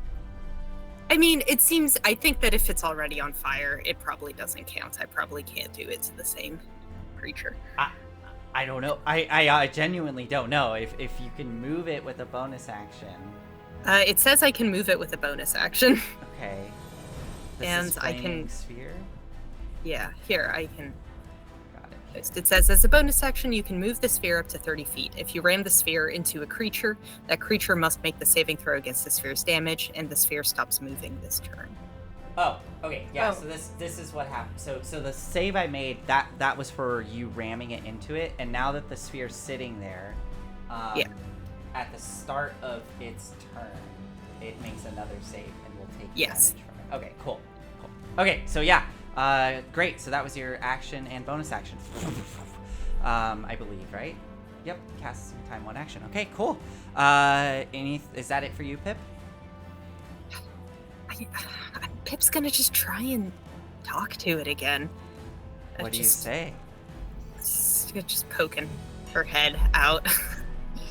D: think that if it's already on fire, it probably doesn't count. I probably can't do it to the same creature.
A: I don't know. I genuinely don't know if you can move it with a bonus action.
D: It says I can move it with a bonus action.
A: Okay. This
D: And
A: is
D: I can-
A: flaming sphere.
D: Yeah, here, I can...
A: Got it.
D: It says, as a bonus action, you can move the sphere up to 30 feet. If you ram the sphere into a creature, that creature must make the saving throw against the sphere's damage, and the sphere stops moving this turn.
A: Oh, okay, yeah.
D: Oh.
A: So this is what happened. So the save I made, that was for you ramming it into it, and now that the sphere's sitting there,
D: Yeah.
A: at the start of its turn, it makes another save and will take
D: Yes.
A: damage from it. Okay, cool. Okay, so yeah, great. So that was your action and bonus action. I believe, right? Yep, cast some time 1 action. Okay, cool. Is that it for you, Pip?
D: Pip's gonna just try and talk to it again.
A: What do you say?
D: Just poking her head out,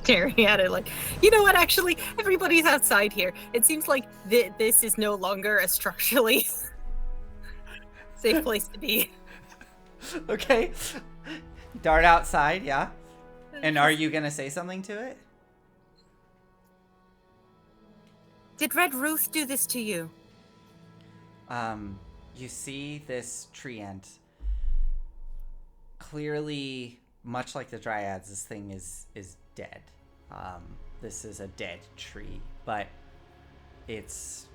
D: staring at it like, you know what, actually, everybody's outside here. It seems like this is no longer a structurally safe place to be.
A: Okay. Dart outside, yeah. And are you gonna say something to it?
D: Did Red Ruth do this to you?
A: You see this tree ant. Clearly, much like the dryads, this thing is dead. This is a dead tree, but it's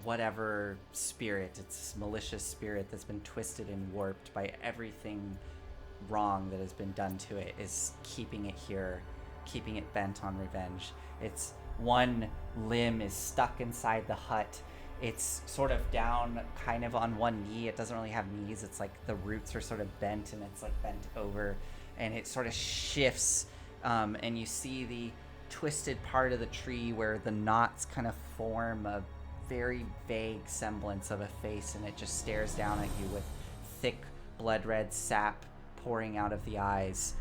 A: whatever spirit, it's this malicious spirit that's been twisted and warped by everything wrong that has been done to it, is keeping it here, keeping it bent on revenge. Its one limb is stuck inside the hut. It's sort of down kind of on one knee. It doesn't really have knees. It's like the roots are sort of bent and it's like bent over, and it sort of shifts, and you see the twisted part of the tree where the knots kind of form a very vague semblance of a face, and it just stares down at you with thick blood red sap pouring out of the eyes.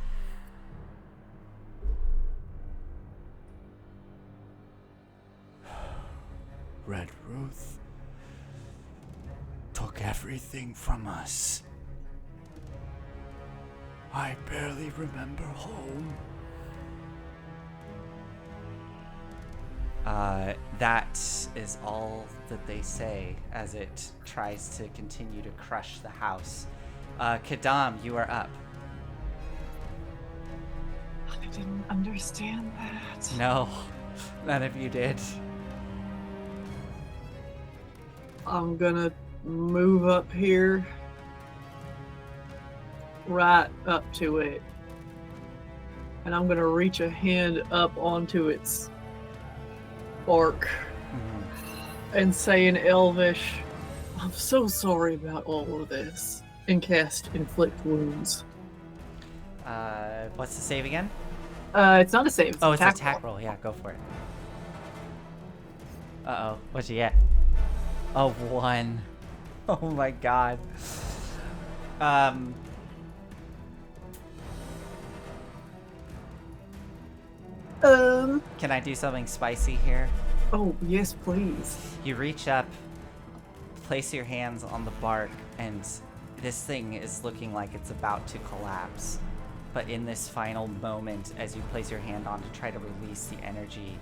E: Red Ruth took everything from us. I barely remember home.
A: That is all that they say as it tries to continue to crush the house. Kadam, you are up.
B: didn't understand that.
A: No, none of you did.
B: I'm gonna move up here. Right up to it. And I'm gonna reach a hand up onto its bark and say in Elvish, I'm so sorry about all of this. And cast Inflict Wounds.
A: What's the save again?
B: It's not a save. It's
A: Oh,
B: an
A: it's an
B: attack
A: attack roll. Yeah, go for it. Uh-oh. What'd you get? A 1. Oh my god. Can I do something spicy here?
B: Oh, yes, please.
A: You reach up, place your hands on the bark, and this thing is looking like it's about to collapse. But in this final moment, as you place your hand on to try to release the energy,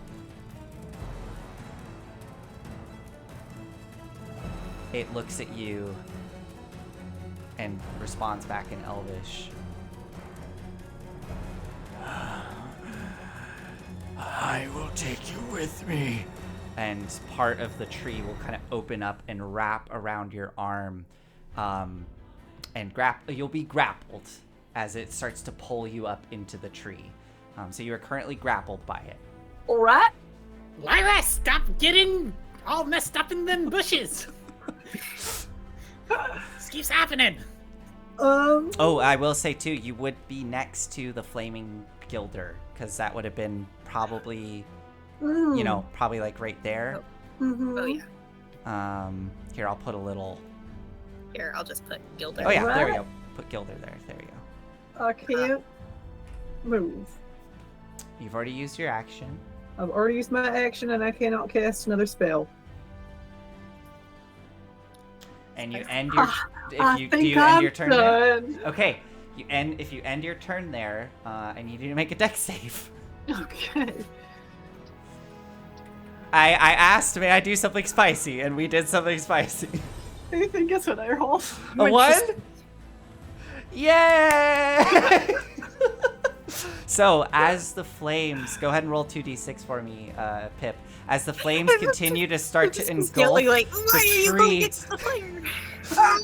A: it looks at you and responds back in Elvish.
E: I will take you with me.
A: And part of the tree will kind of open up and wrap around your arm, and you'll be grappled as it starts to pull you up into the tree. So you are currently grappled by it.
B: All right.
C: Lyra, stop getting all messed up in them bushes. This keeps happening.
A: Oh, I will say too, you would be next to the flaming gilder, because that would have been probably, you know, probably like right there.
D: Oh yeah.
A: Here, I'll put a little.
D: Here, I'll just put Gilder.
A: Oh yeah, there we
B: Right.
A: go. Put Gilder there. There you go.
B: I can't move.
A: You've already used your action.
B: I've already used my action and I cannot cast another spell.
A: And you end your.
B: I
A: Do
B: think
A: you
B: I'm
A: end your turn there?
B: done.
A: Okay. If you end your turn there, I need you to make a dex save.
B: Okay.
A: I asked, may I do something spicy, and we did something spicy.
B: I think that's what I rolled.
A: A 1? Yay! So, as the flames, go ahead and roll 2d6 for me, Pip. As the flames continue to start to engulf
D: like,
A: the
D: why are you going
A: tree
D: against the fire?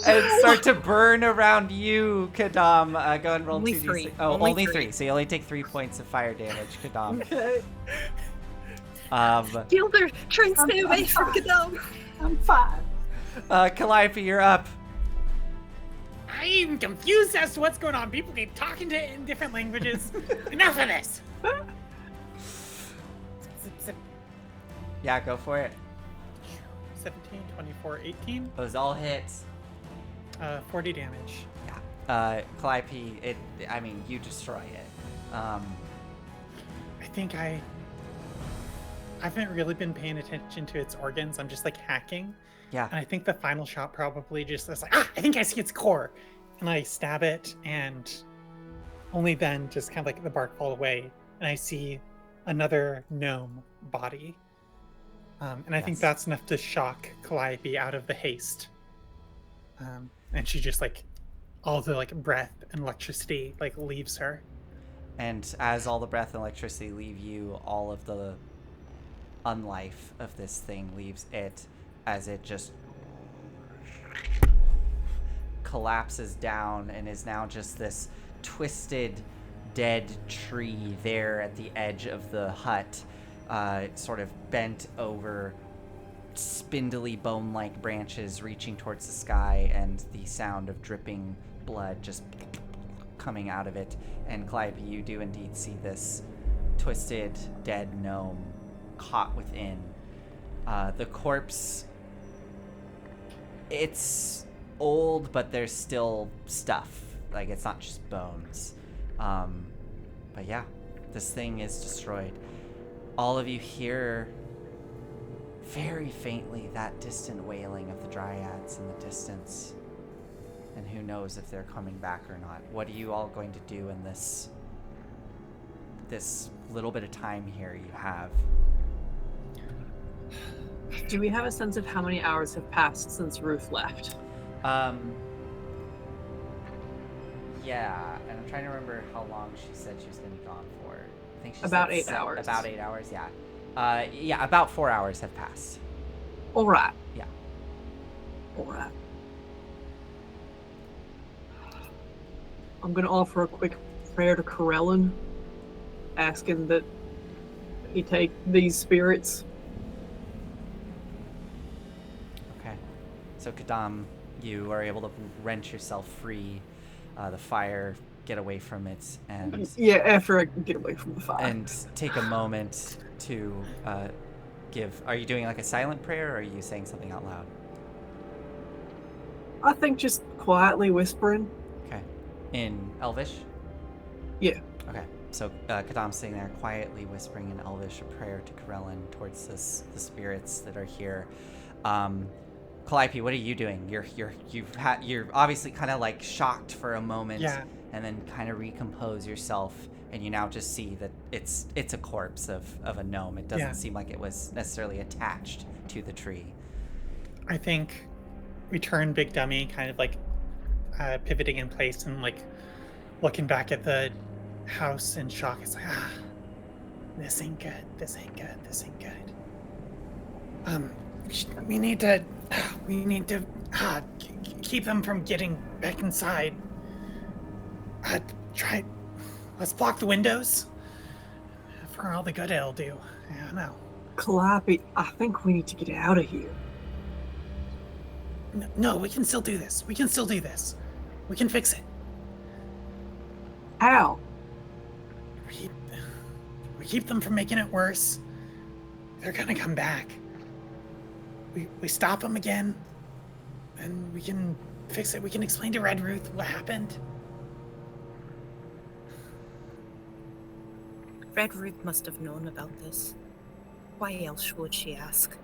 A: and start to burn around you, Kadam, go ahead and roll
D: Only
A: 2d6.
D: three.
A: Oh,
D: Only
A: only
D: three.
A: 3. So you only take 3 points of fire damage, Kadam.
B: Okay.
D: Gilder, try and stay away from Gadam.
B: I'm fine.
A: Calliope, you're up.
C: I'm confused as to what's going on. People keep talking in different languages. Enough of this.
A: Yeah, go for it.
C: 17, 24, 18.
A: Those all hits.
C: 40 damage.
A: Yeah. Calliope, I mean, you destroy it.
C: I think I haven't really been paying attention to its organs. I'm just like hacking.
A: Yeah.
C: And I think the final shot probably just is like, I think I see its core. And I stab it, and only then just kind of like the bark fall away. And I see another gnome body. And I think
A: Yes.
C: that's enough to shock Calliope out of the haste. And she just like, all the like breath and electricity like leaves her.
A: And as all the breath and electricity leave you, all of the unlife of this thing leaves it, as it just collapses down and is now just this twisted, dead tree there at the edge of the hut, sort of bent over, spindly bone-like branches reaching towards the sky, and the sound of dripping blood just coming out of it. And Calliope, you do indeed see this twisted, dead gnome caught within. The corpse, it's old, but there's still stuff. Like, it's not just bones. But yeah, this thing is destroyed. All of you hear very faintly that distant wailing of the dryads in the distance. And who knows if they're coming back or not. What are you all going to do in this little bit of time here you have?
B: Do we have a sense of how many hours have passed since Ruth left?
A: Yeah, and I'm trying to remember how long she said she was going to be gone for. I think she
B: About
A: said
B: 8 hours.
A: About 8 hours, yeah. Yeah, about 4 hours have passed.
B: All right.
A: Yeah.
B: All right. I'm going to offer a quick prayer to Corellin, asking that he take these spirits.
A: Okay. So, Kadam, you are able to wrench yourself free, the fire, get away from it, and
B: Yeah, after I get away from the fire.
A: and take a moment to give. Are you doing like a silent prayer, or are you saying something out loud?
B: I think just quietly whispering.
A: Okay. In Elvish?
B: Yeah.
A: Okay. So Kadam's sitting there quietly whispering in Elvish a prayer to Corellin towards the spirits that are here. Calliope, what are you doing? You're obviously kind of like shocked for a moment, and then kind of recompose yourself, and you now just see that it's a corpse of a gnome. It doesn't seem like it was necessarily attached to the tree.
C: I think we turn Big Dummy kind of like pivoting in place and like looking back at the house in shock. It's like, this ain't good. This ain't good. This ain't good. We need to keep them from getting back inside. Let's block the windows for all the good it'll do. I don't know.
B: Calliope, I think we need to get out of here.
C: No, we can still do this. We can fix it.
B: How?
C: We keep them from making it worse. They're gonna come back. We stop them again, and we can fix it. We can explain to Red Ruth what happened.
D: Red Ruth must have known about this. Why else would she ask?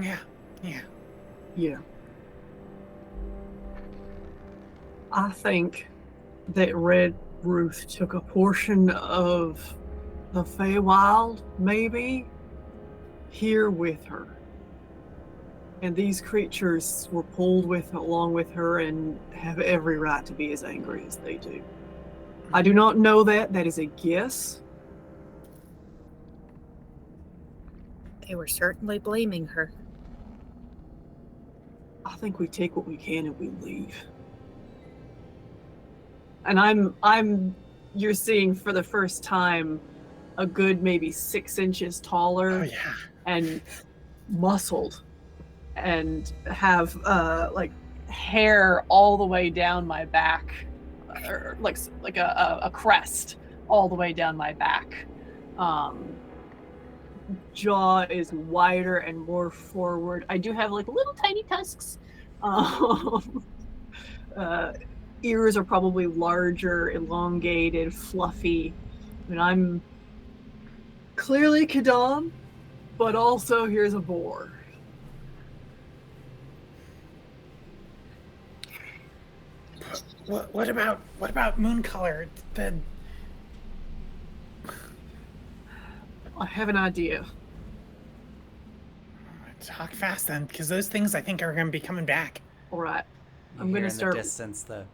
C: Yeah.
B: I think that Red Ruth took a portion of the Feywild, maybe, here with her. And these creatures were pulled along with her and have every right to be as angry as they do. I do not know that. That is a guess.
D: They were certainly blaming her.
B: I think we take what we can and we leave. And you're seeing for the first time a good maybe 6 inches taller and muscled and have like hair all the way down my back, or like a crest all the way down my back. Jaw is wider and more forward. I do have like little tiny tusks. Ears are probably larger, elongated, fluffy. I mean, I'm clearly Kadam, but also here's a boar.
C: What about Moon Color?
B: I have an idea.
C: Talk fast then, because those things I think are going to be coming back.
B: All right. I'm
A: hear
B: going to start.
A: In the distance,
B: I'm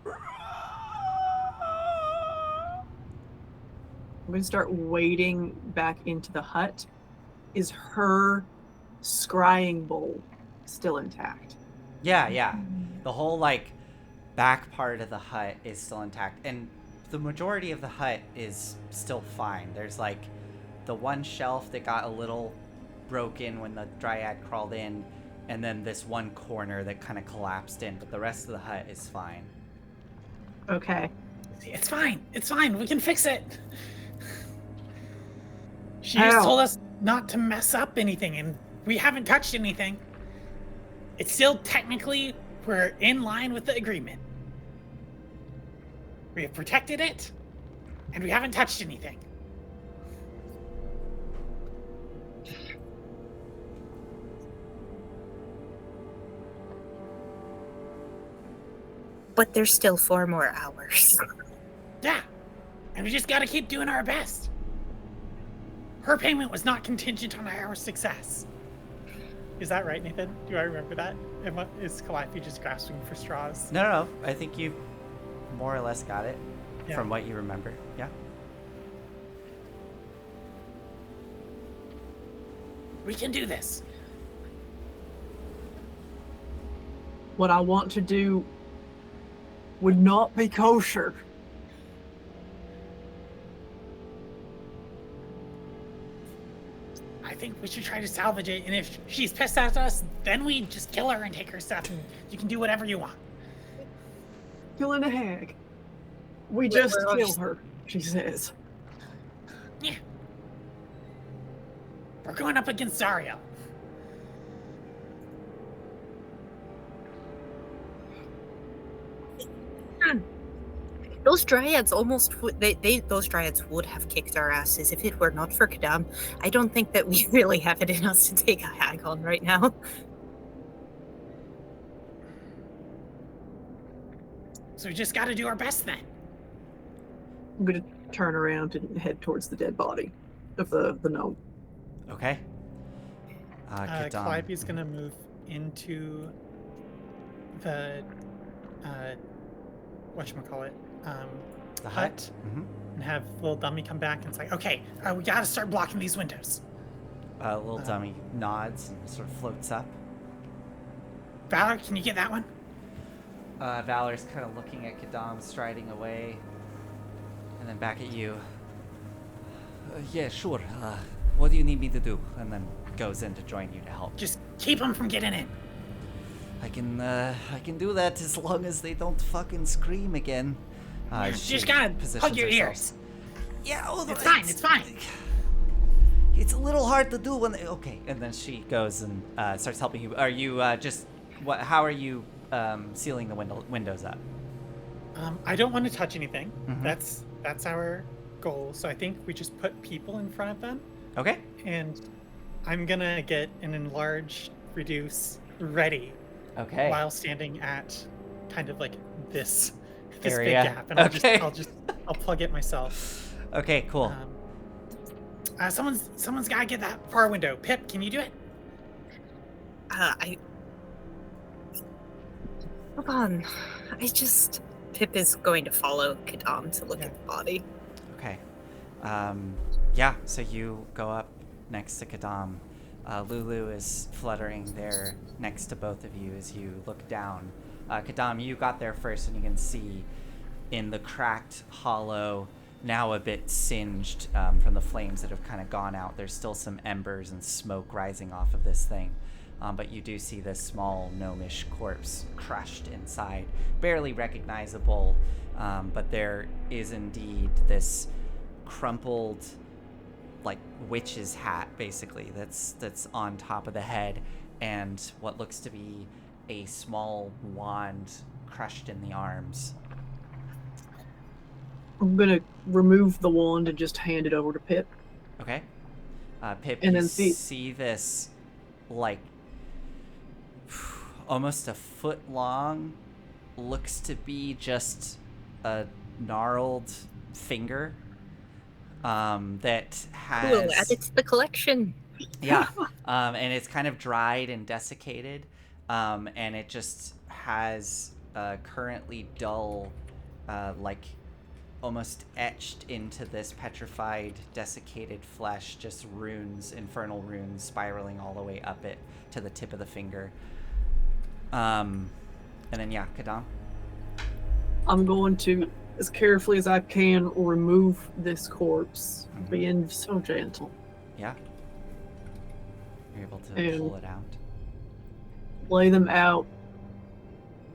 B: going to start wading back into the hut. Is her scrying bowl still intact?
A: Yeah. The whole like back part of the hut is still intact, and the majority of the hut is still fine. There's like the one shelf that got a little broken when the dryad crawled in, and then this one corner that kind of collapsed in, but the rest of the hut is fine.
B: Okay.
C: It's fine. We can fix it. She just told us not to mess up anything, and we haven't touched anything. It's still technically, we're in line with the agreement. We have protected it, and we haven't touched anything.
D: But there's still 4 more hours.
C: Yeah, and we just gotta keep doing our best. Her payment was not contingent on our success. Is that right, Nathan? Do I remember that? Is Calliope just grasping for straws?
A: No. I think you more or less got it.
C: Yeah.
A: from what you remember. Yeah.
C: We can do this.
B: What I want to do would not be kosher.
C: I think we should try to salvage it, and if she's pissed at us, then we just kill her and take her stuff, and you can do whatever you want.
B: Killing a hag. We
D: We're
B: just kill
D: obvious-
B: her, she says.
C: Yeah. We're going up against Zariel.
D: Those dryads almost would, those dryads would have kicked our asses if it were not for Kadam. I don't think that we really have it in us to take a hag on right now.
C: So we just got to do our best then.
B: I'm gonna turn around and head towards the dead body of the gnome.
A: Okay. Kadam.
C: Calliope's gonna move into the whatchamacallit,
A: The hut. Mm-hmm.
C: and have little dummy come back and it's like, okay, we gotta start blocking these windows.
A: Little dummy nods and sort of floats up.
C: Valor, can you get that one?
A: Valor's kind of looking at Kadam striding away, and then back at you. Yeah, sure. What do you need me to do? And then goes in to join you to help.
C: Just keep them from getting in.
A: I can do that as long as they don't fucking scream again.
C: You
A: She
C: just gotta
A: positions
C: hug your
A: herself.
C: ears.
A: Yeah, although
C: It's fine, it's fine.
A: It's a little hard to do when. Okay, and then she goes and starts helping you. Are you just what? How are you sealing the windows up?
C: I don't want to touch anything.
A: Mhm.
C: That's our goal. So I think we just put people in front of them,
A: Okay.
C: and I'm gonna get an enlarge, reduce, ready
A: Okay.
C: while standing at kind of like this
A: Area.
C: big gap, and
A: Okay.
C: I'll plug it myself.
A: Okay. Cool.
C: Someone's gotta get that far window. Pip, can you do it?
D: Hold on. Pip is going to follow Kadam to look
C: Yeah.
D: at the body.
A: Okay. Yeah, so you go up next to Kadam. Lulu is fluttering there next to both of you as you look down. Kadam, you got there first, and you can see in the cracked hollow, now a bit singed from the flames that have kind of gone out. There's still some embers and smoke rising off of this thing. But you do see this small gnomish corpse crushed inside, barely recognizable, but there is indeed this crumpled, like, witch's hat, basically, that's on top of the head, and what looks to be a small wand crushed in the arms.
B: I'm gonna remove the wand and just hand it over to Pip.
A: Okay. Pip,
B: And
A: you
B: then
A: see this, like, almost a foot long, looks to be just a gnarled finger that has...
D: We'll add it to the collection.
A: Yeah, and it's kind of dried and desiccated, and it just has currently dull, like almost etched into this petrified, desiccated flesh, just runes, infernal runes, spiraling all the way up it to the tip of the finger. And then yeah, Kadam.
B: I'm going to, as carefully as I can, remove this corpse,
A: Mhm.
B: being so gentle.
A: Yeah. You're able to
B: And-
A: pull it out.
B: Lay them out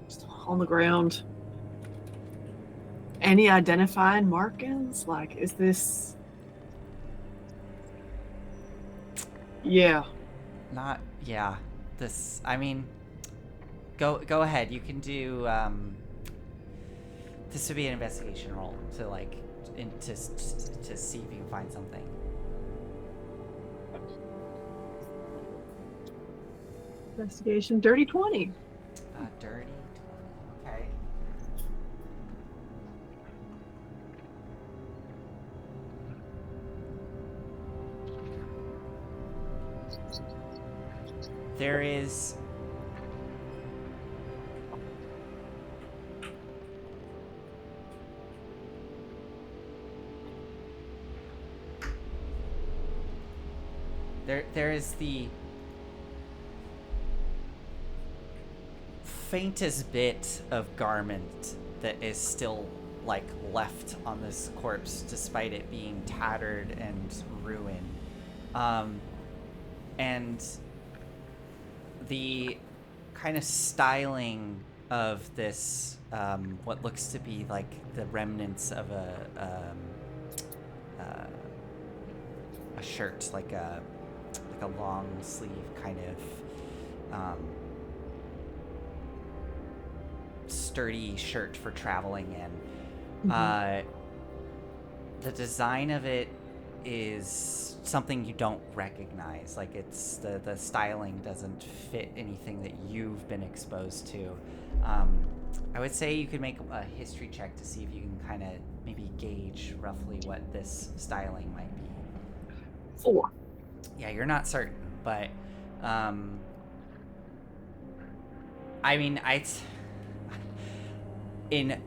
B: just on the ground. Any identifying markings? Like, is this... Yeah.
A: Not, yeah. This, I mean, go ahead. You can do, this would be an investigation roll to, like, to see if you can find something.
B: Investigation, dirty 20.
A: Dirty 20. Okay. There is There is the faintest bit of garment that is still like left on this corpse, despite it being tattered and ruined. And the kind of styling of this, what looks to be like the remnants of a shirt, like a long sleeve kind of sturdy shirt for traveling in. The design of it is something you don't recognize. Like, it's the styling doesn't fit anything that you've been exposed to. I would say you could make a history check to see if you can kind of maybe gauge roughly what this styling might be.
B: 4.
A: Yeah, you're not certain, but I mean, in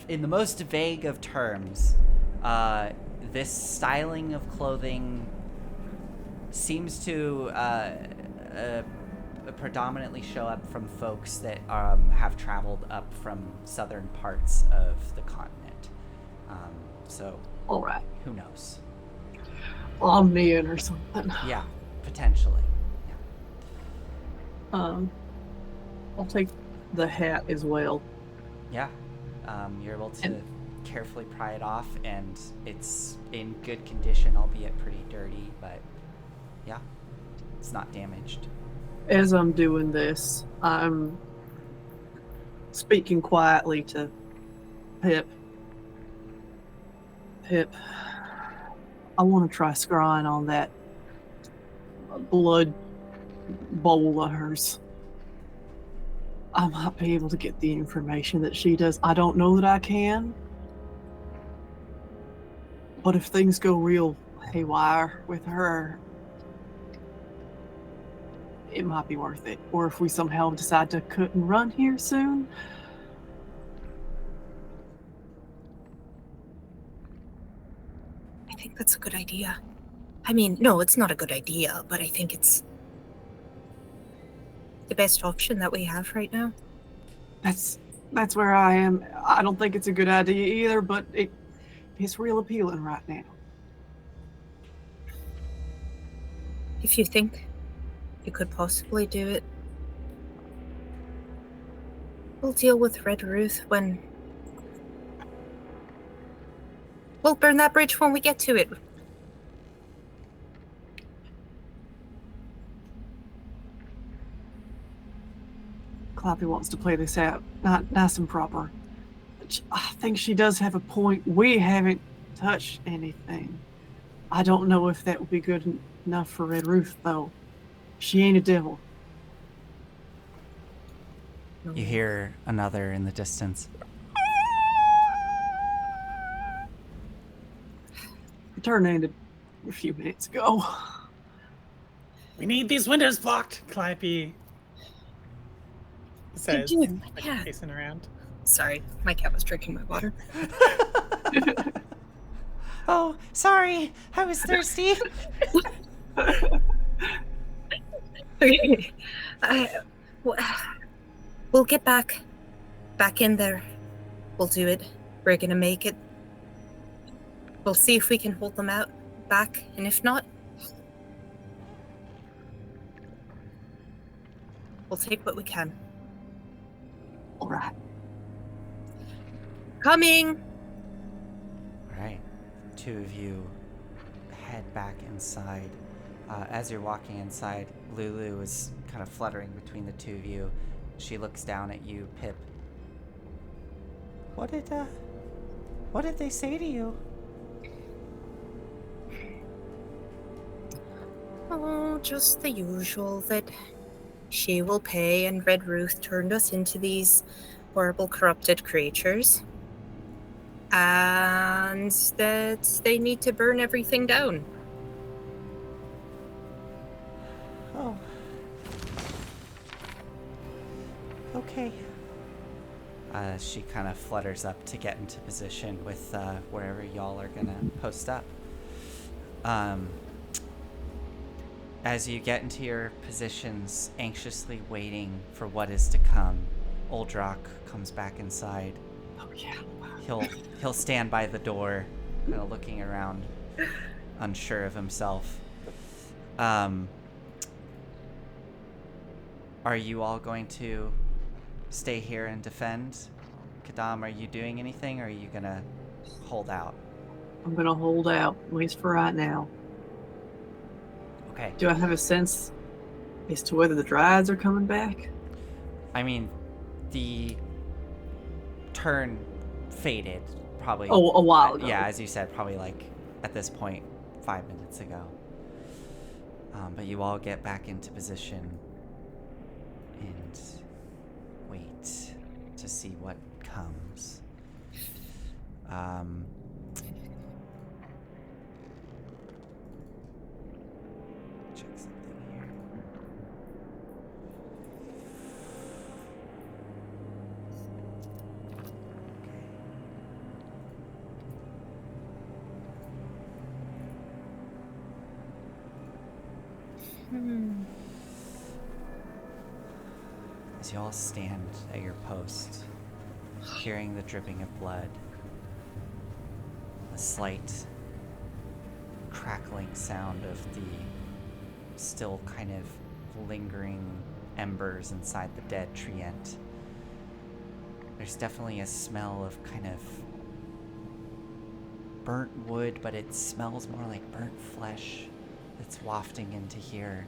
A: the most vague of terms, this styling of clothing seems to predominantly show up from folks that have traveled up from southern parts of the continent. So,
B: All right.
A: who knows?
B: Omnian or something.
A: Yeah, potentially.
B: I'll take the hat as well.
A: Yeah. You're able to carefully pry it off, and it's in good condition, albeit pretty dirty, but yeah, it's not damaged.
B: As I'm doing this, I'm speaking quietly to Pip. Pip, I want to try scrying on that blood bowl of hers. I might be able to get the information that she does. I don't know that I can. But if things go real haywire with her, it might be worth it. Or if we somehow decide to cut and run here soon.
D: I think that's a good idea. I mean, no, it's not a good idea, but I think it's the best option that we have right now.
B: That's where I am. I don't think it's a good idea either, but it's real appealing right now.
D: If you think you could possibly do it, we'll deal with Red Ruth when... We'll burn that bridge when we get to it.
B: Clappy wants to play this out nice and proper. I think she does have a point. We haven't touched anything. I don't know if that would be good enough for Red Ruth, though. She ain't a devil.
A: You hear another in the distance.
B: It turned into a few minutes ago.
C: We need these windows blocked, Clappy says,
D: doing?
C: like,
D: Yeah.
C: pacing around.
D: Sorry, my cat was drinking my water.
A: Oh, sorry. I was thirsty.
D: Okay. We'll get back in there. We'll do it. We're gonna make it. We'll see if we can hold them out back, and if not, we'll take what we can.
B: All right.
D: Coming!
A: All right. Two of you head back inside. As you're walking inside, Lulu is kind of fluttering between the two of you. She looks down at you, Pip. What did they say to you?
D: Oh, just the usual, that she will pay and Red Ruth turned us into these horrible corrupted creatures. And that they need to burn everything down.
A: Oh. Okay. She kind of flutters up to get into position with wherever y'all are gonna post up. As you get into your positions, anxiously waiting for what is to come, Uldrock comes back inside.
B: Oh yeah.
A: He'll stand by the door, kind of looking around, unsure of himself. Are you all going to stay here and defend? Kadam, are you doing anything, or are you gonna hold out?
B: I'm gonna hold out, at least for right now.
A: Okay.
B: Do I have a sense as to whether the Dryads are coming back?
A: I mean, the turn faded probably.
B: Oh, a while ago.
A: Yeah, as you said, probably like at this point 5 minutes ago. But you all get back into position and wait to see what comes. Check something here. As you all stand at your post, hearing the dripping of blood, a slight crackling sound of the still kind of lingering embers inside the dead treant. There's definitely a smell of kind of burnt wood, but it smells more like burnt flesh that's wafting into here.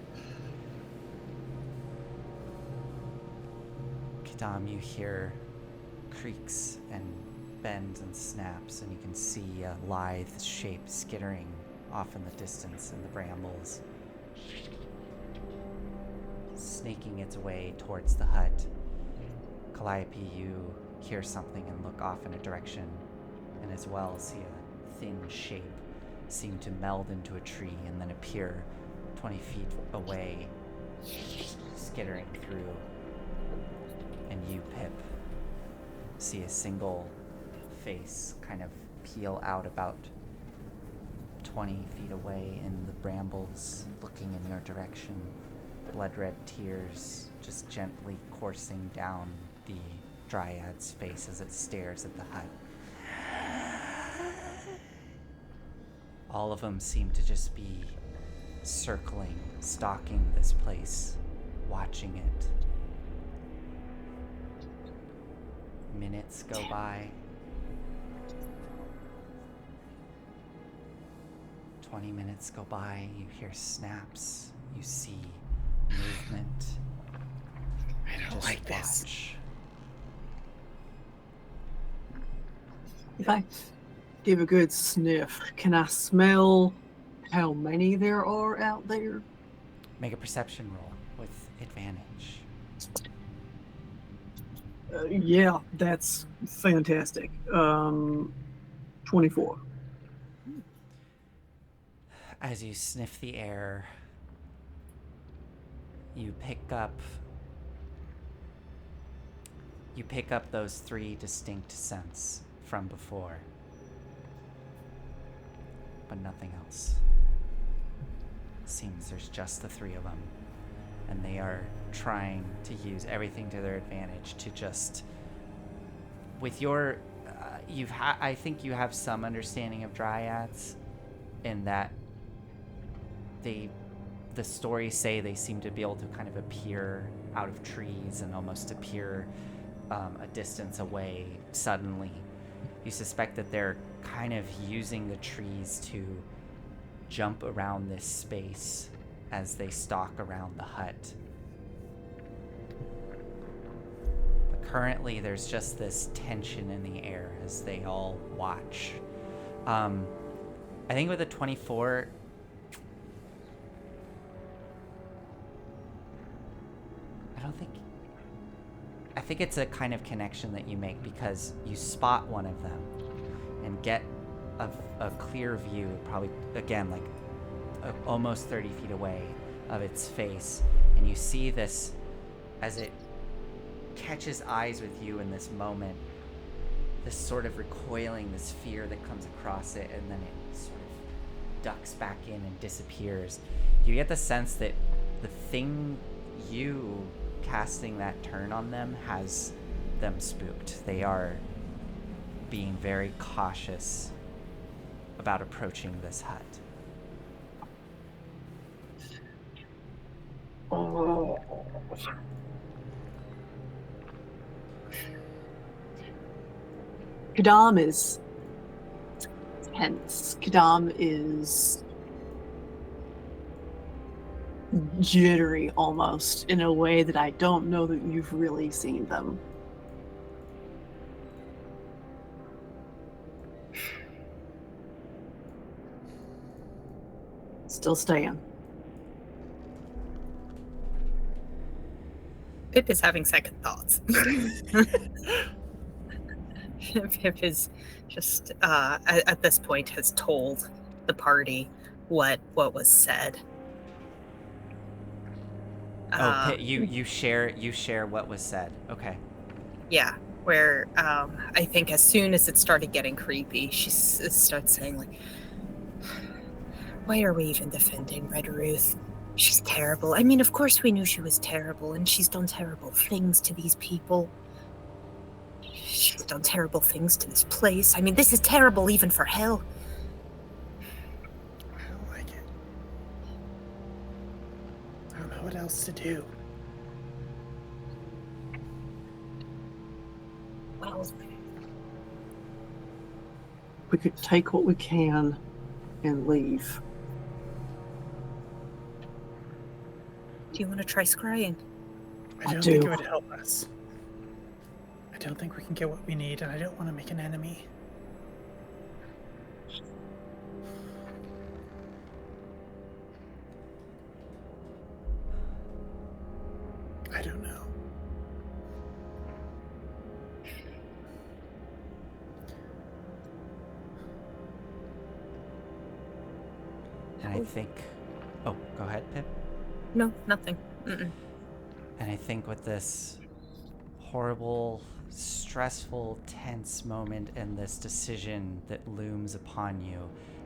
A: Kadam, you hear creaks and bends and snaps, and you can see a lithe shape skittering off in the distance in the brambles, snaking its way towards the hut. Calliope, you hear something and look off in a direction, and as well see a thin shape seem to meld into a tree and then appear 20 feet away, skittering through. And you, Pip, see a single face kind of peel out about 20 feet away in the brambles, looking in your direction. Blood-red tears just gently coursing down the Dryad's face as it stares at the hut. All of them seem to just be circling, stalking this place, watching it. Minutes go by. 20 minutes go by. You hear snaps. You see movement.
C: I don't
A: Just
C: like this.
A: watch.
B: If I give a good sniff, can I smell how many there are out there?
A: Make a perception roll with advantage.
B: Yeah, that's fantastic. 24.
A: As you sniff the air, you pick up those three distinct scents from before, but nothing else. Seems there's just the three of them, and they are trying to use everything to their advantage to just, with your I think you have some understanding of Dryads in that the stories say they seem to be able to kind of appear out of trees and almost appear a distance away suddenly. You suspect that they're kind of using the trees to jump around this space as they stalk around the hut. But currently there's just this tension in the air as they all watch. I think with a 24, I think it's a kind of connection that you make because you spot one of them and get a clear view, probably again like almost 30 feet away, of its face, and you see this as it catches eyes with you in this moment, this sort of recoiling, this fear that comes across it, and then it sort of ducks back in and disappears. you get the sense that the thing you casting that turn on them has them spooked. They are being very cautious about approaching this hut.
B: Oh. Kadam is tense. Kadam is jittery almost in a way that I don't know that you've really seen them. Still staying.
D: Pip is having second thoughts. Pip is just, at this point, has told the party what was said.
A: Pip, you share what was said. Okay.
D: Yeah, where I think as soon as it started getting creepy, she starts saying, like, why are we even defending Red Ruth? She's terrible. I mean, of course we knew she was terrible, and she's done terrible things to these people. She's done terrible things to this place. I mean, this is terrible even for hell.
C: I don't like it. I don't know what else to do.
D: Well,
B: We could take what we can and leave.
D: do you want to try scrying?
C: I don't think it would help us. I don't think we can get what we need, and I don't want to make an enemy. I don't know.
A: And I think... Oh, go ahead, Pip.
D: No, nothing. Mm-mm.
A: And I think with this horrible, stressful, tense moment and this decision that looms upon you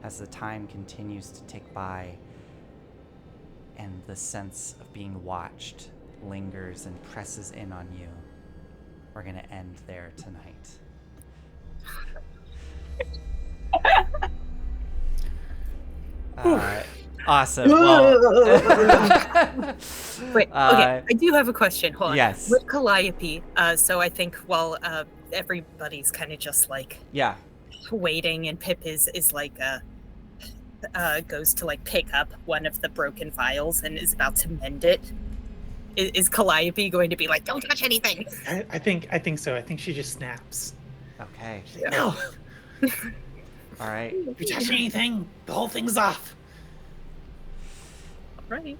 A: as the time continues to tick by and the sense of being watched lingers and presses in on you, we're going to end there tonight. Awesome. Well,
D: Wait, okay, I do have a question. Hold on.
A: Yes.
D: With Calliope, so I think while everybody's kind of just like waiting, and Pip is like goes to like pick up one of the broken vials and is about to mend it. Is Calliope going to be like, "Don't touch anything"?
C: I think so. I think she just snaps.
A: Okay.
C: She's like, no.
A: All right.
C: If you touch anything, the whole thing's off.
D: Right.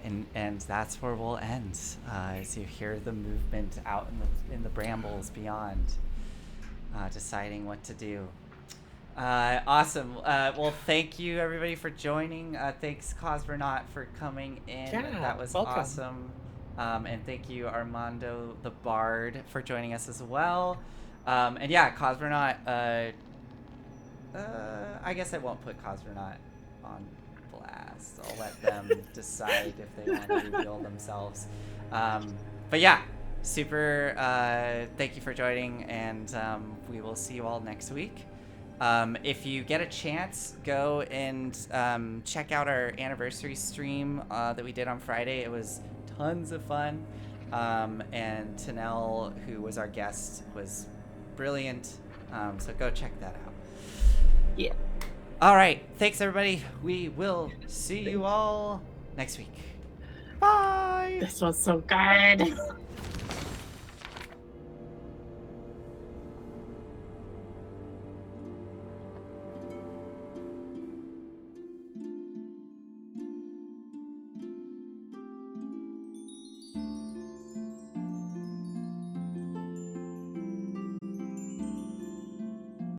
A: And that's where we'll end. As you hear the movement out in the brambles beyond, deciding what to do. Awesome. Well, thank you everybody for joining. Thanks Cosmonaut for coming in.
C: Yeah,
A: that was
C: welcome.
A: awesome. And thank you Armando the Bard for joining us as well. And yeah, Cosmonaut. I guess I won't put Cosmonaut on blast. I'll let them decide if they want to reveal themselves. But yeah, super thank you for joining, and we will see you all next week. If you get a chance, go and check out our anniversary stream that we did on Friday. It was tons of fun, and Tanel, who was our guest, was brilliant, so go check that out.
B: Yeah.
A: All right. Thanks, everybody. We will see you all next week. Bye.
B: This was so good.